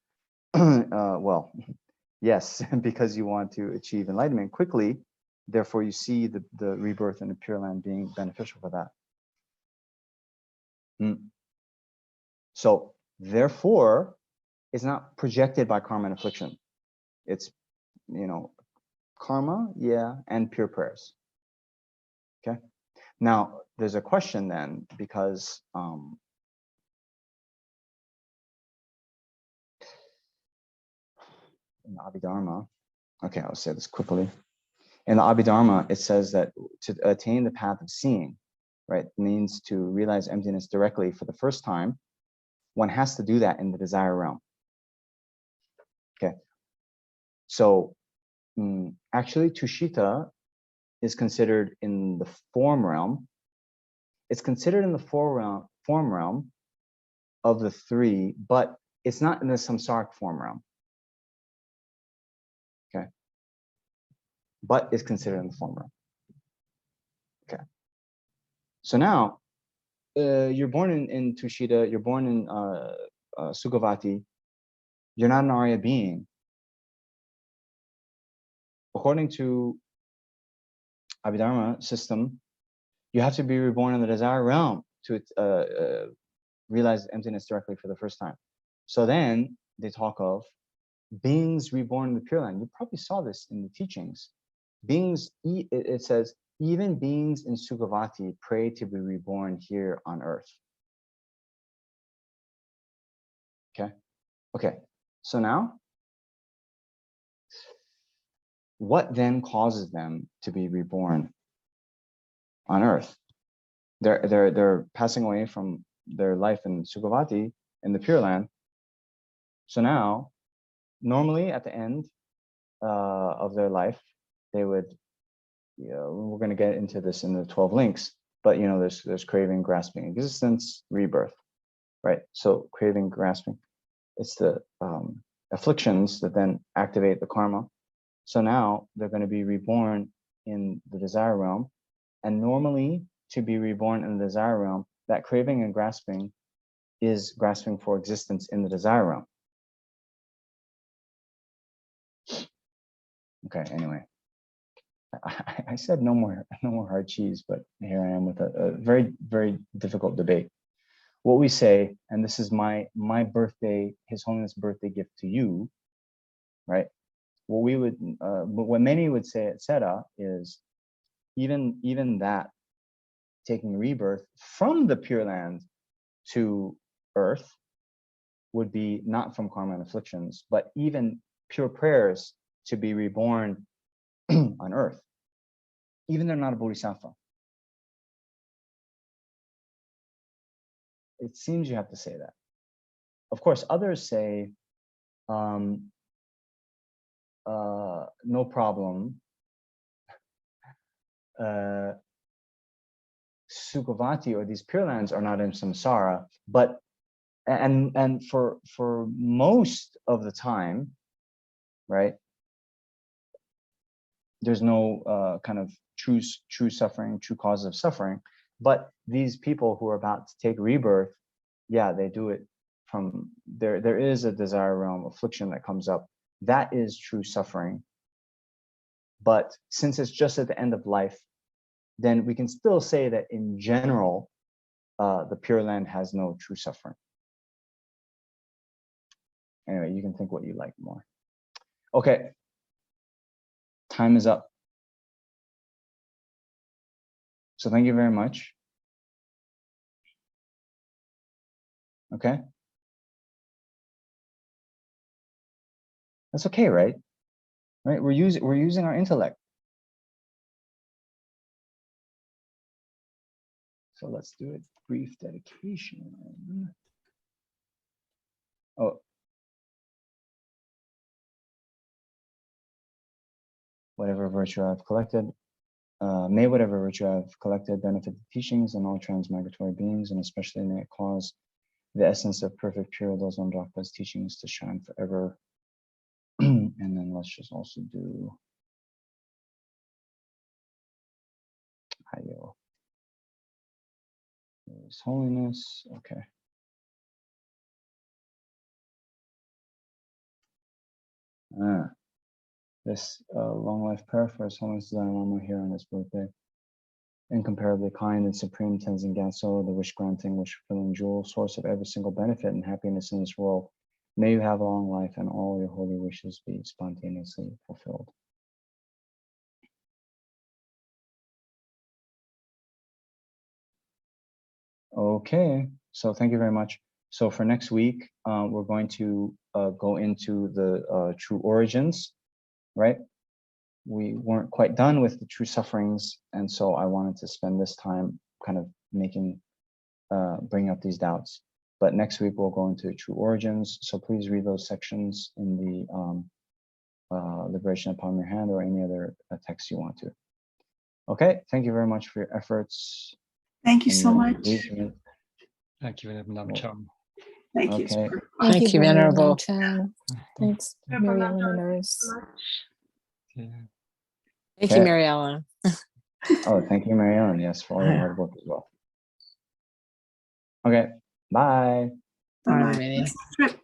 yes, because you want to achieve enlightenment quickly. Therefore, you see the rebirth in the Pure Land being beneficial for that. So therefore, it's not projected by karma and affliction. It's, karma, and pure prayers. Okay. Now, there's a question then, because in the Abhidharma, okay, I'll say this quickly. In the Abhidharma, it says that to attain the path of seeing, right, means to realize emptiness directly for the first time. One has to do that in the desire realm. Okay. So actually, Tushita is considered in the form realm. It's considered in the form realm of the three, but it's not in the samsaric form realm. Okay. But it's considered in the form realm. Okay. So now, you're born in Tushita, you're born in Sukhavati, you're not an Arya being. According to Abhidharma system, you have to be reborn in the desire realm to realize emptiness directly for the first time. So then they talk of beings reborn in the Pure Land. You probably saw this in the teachings. Beings, it says, even beings in Sukhavati pray to be reborn here on earth. Okay. So now, what then causes them to be reborn on earth? They're passing away from their life in Sukhavati in the Pure Land. So now, normally at the end of their life, they would, we're going to get into this in the 12 links, but there's craving, grasping, existence, rebirth, right? So craving, grasping, it's the afflictions that then activate the karma. So now they're going to be reborn in the desire realm. And normally to be reborn in the desire realm, that craving and grasping is grasping for existence in the desire realm. Okay, anyway, I said no more hard cheese, but here I am with a very, very difficult debate. What we say, and this is my birthday, His Holiness birthday gift to you, right? What we would, what many would say, etc., is even that taking rebirth from the Pure Land to earth would be not from karma and afflictions, but even pure prayers to be reborn on earth. Even they're not a bodhisattva. It seems you have to say that. Of course, others say, no problem. Sukhavati or these Pure Lands are not in samsara, but and for most of the time, right? There's no kind of true suffering, true cause of suffering. But these people who are about to take rebirth, yeah, they do it there is a desire realm affliction that comes up. That is true suffering. But since it's just at the end of life, then we can still say that in general, the Pure Land has no true suffering. Anyway, you can think what you like more. Okay, time is up. So thank you very much. Okay. That's okay, right? Right? We're using our intellect. So let's do a brief dedication. Oh. Whatever virtue I've collected, may whatever virtue I've collected benefit the teachings and all transmigratory beings, and especially may it cause the essence of perfect pure those on Drakpa's teachings to shine forever. And then let's just also do Hayo. His Holiness, okay. This long life prayer for His Holiness Dalai Lama here on his birthday. Incomparably kind and supreme Tenzin Gyatso, the wish-granting, wish-fulfilling jewel, source of every single benefit and happiness in this world. May you have a long life and all your holy wishes be spontaneously fulfilled. Okay, so thank you very much. So for next week, we're going to go into the true origins, right? We weren't quite done with the true sufferings, and so I wanted to spend this time kind of bringing up these doubts. But next week we'll go into true origins. So please read those sections in the Liberation of Palm Your Hand or any other text you want to. Okay, thank you very much for your efforts. Thank you so much. Engagement. Thank you, Venerable Chum. Thank you. Okay. Thank you, Venerable. Thanks, Mary Ellen and Rose. Yeah. Thank you, Okay. Mary Ellen. Oh, thank you, Mary Ellen. Yes, for all your hard work as well. Okay, bye. Bye-bye. Bye. Trip.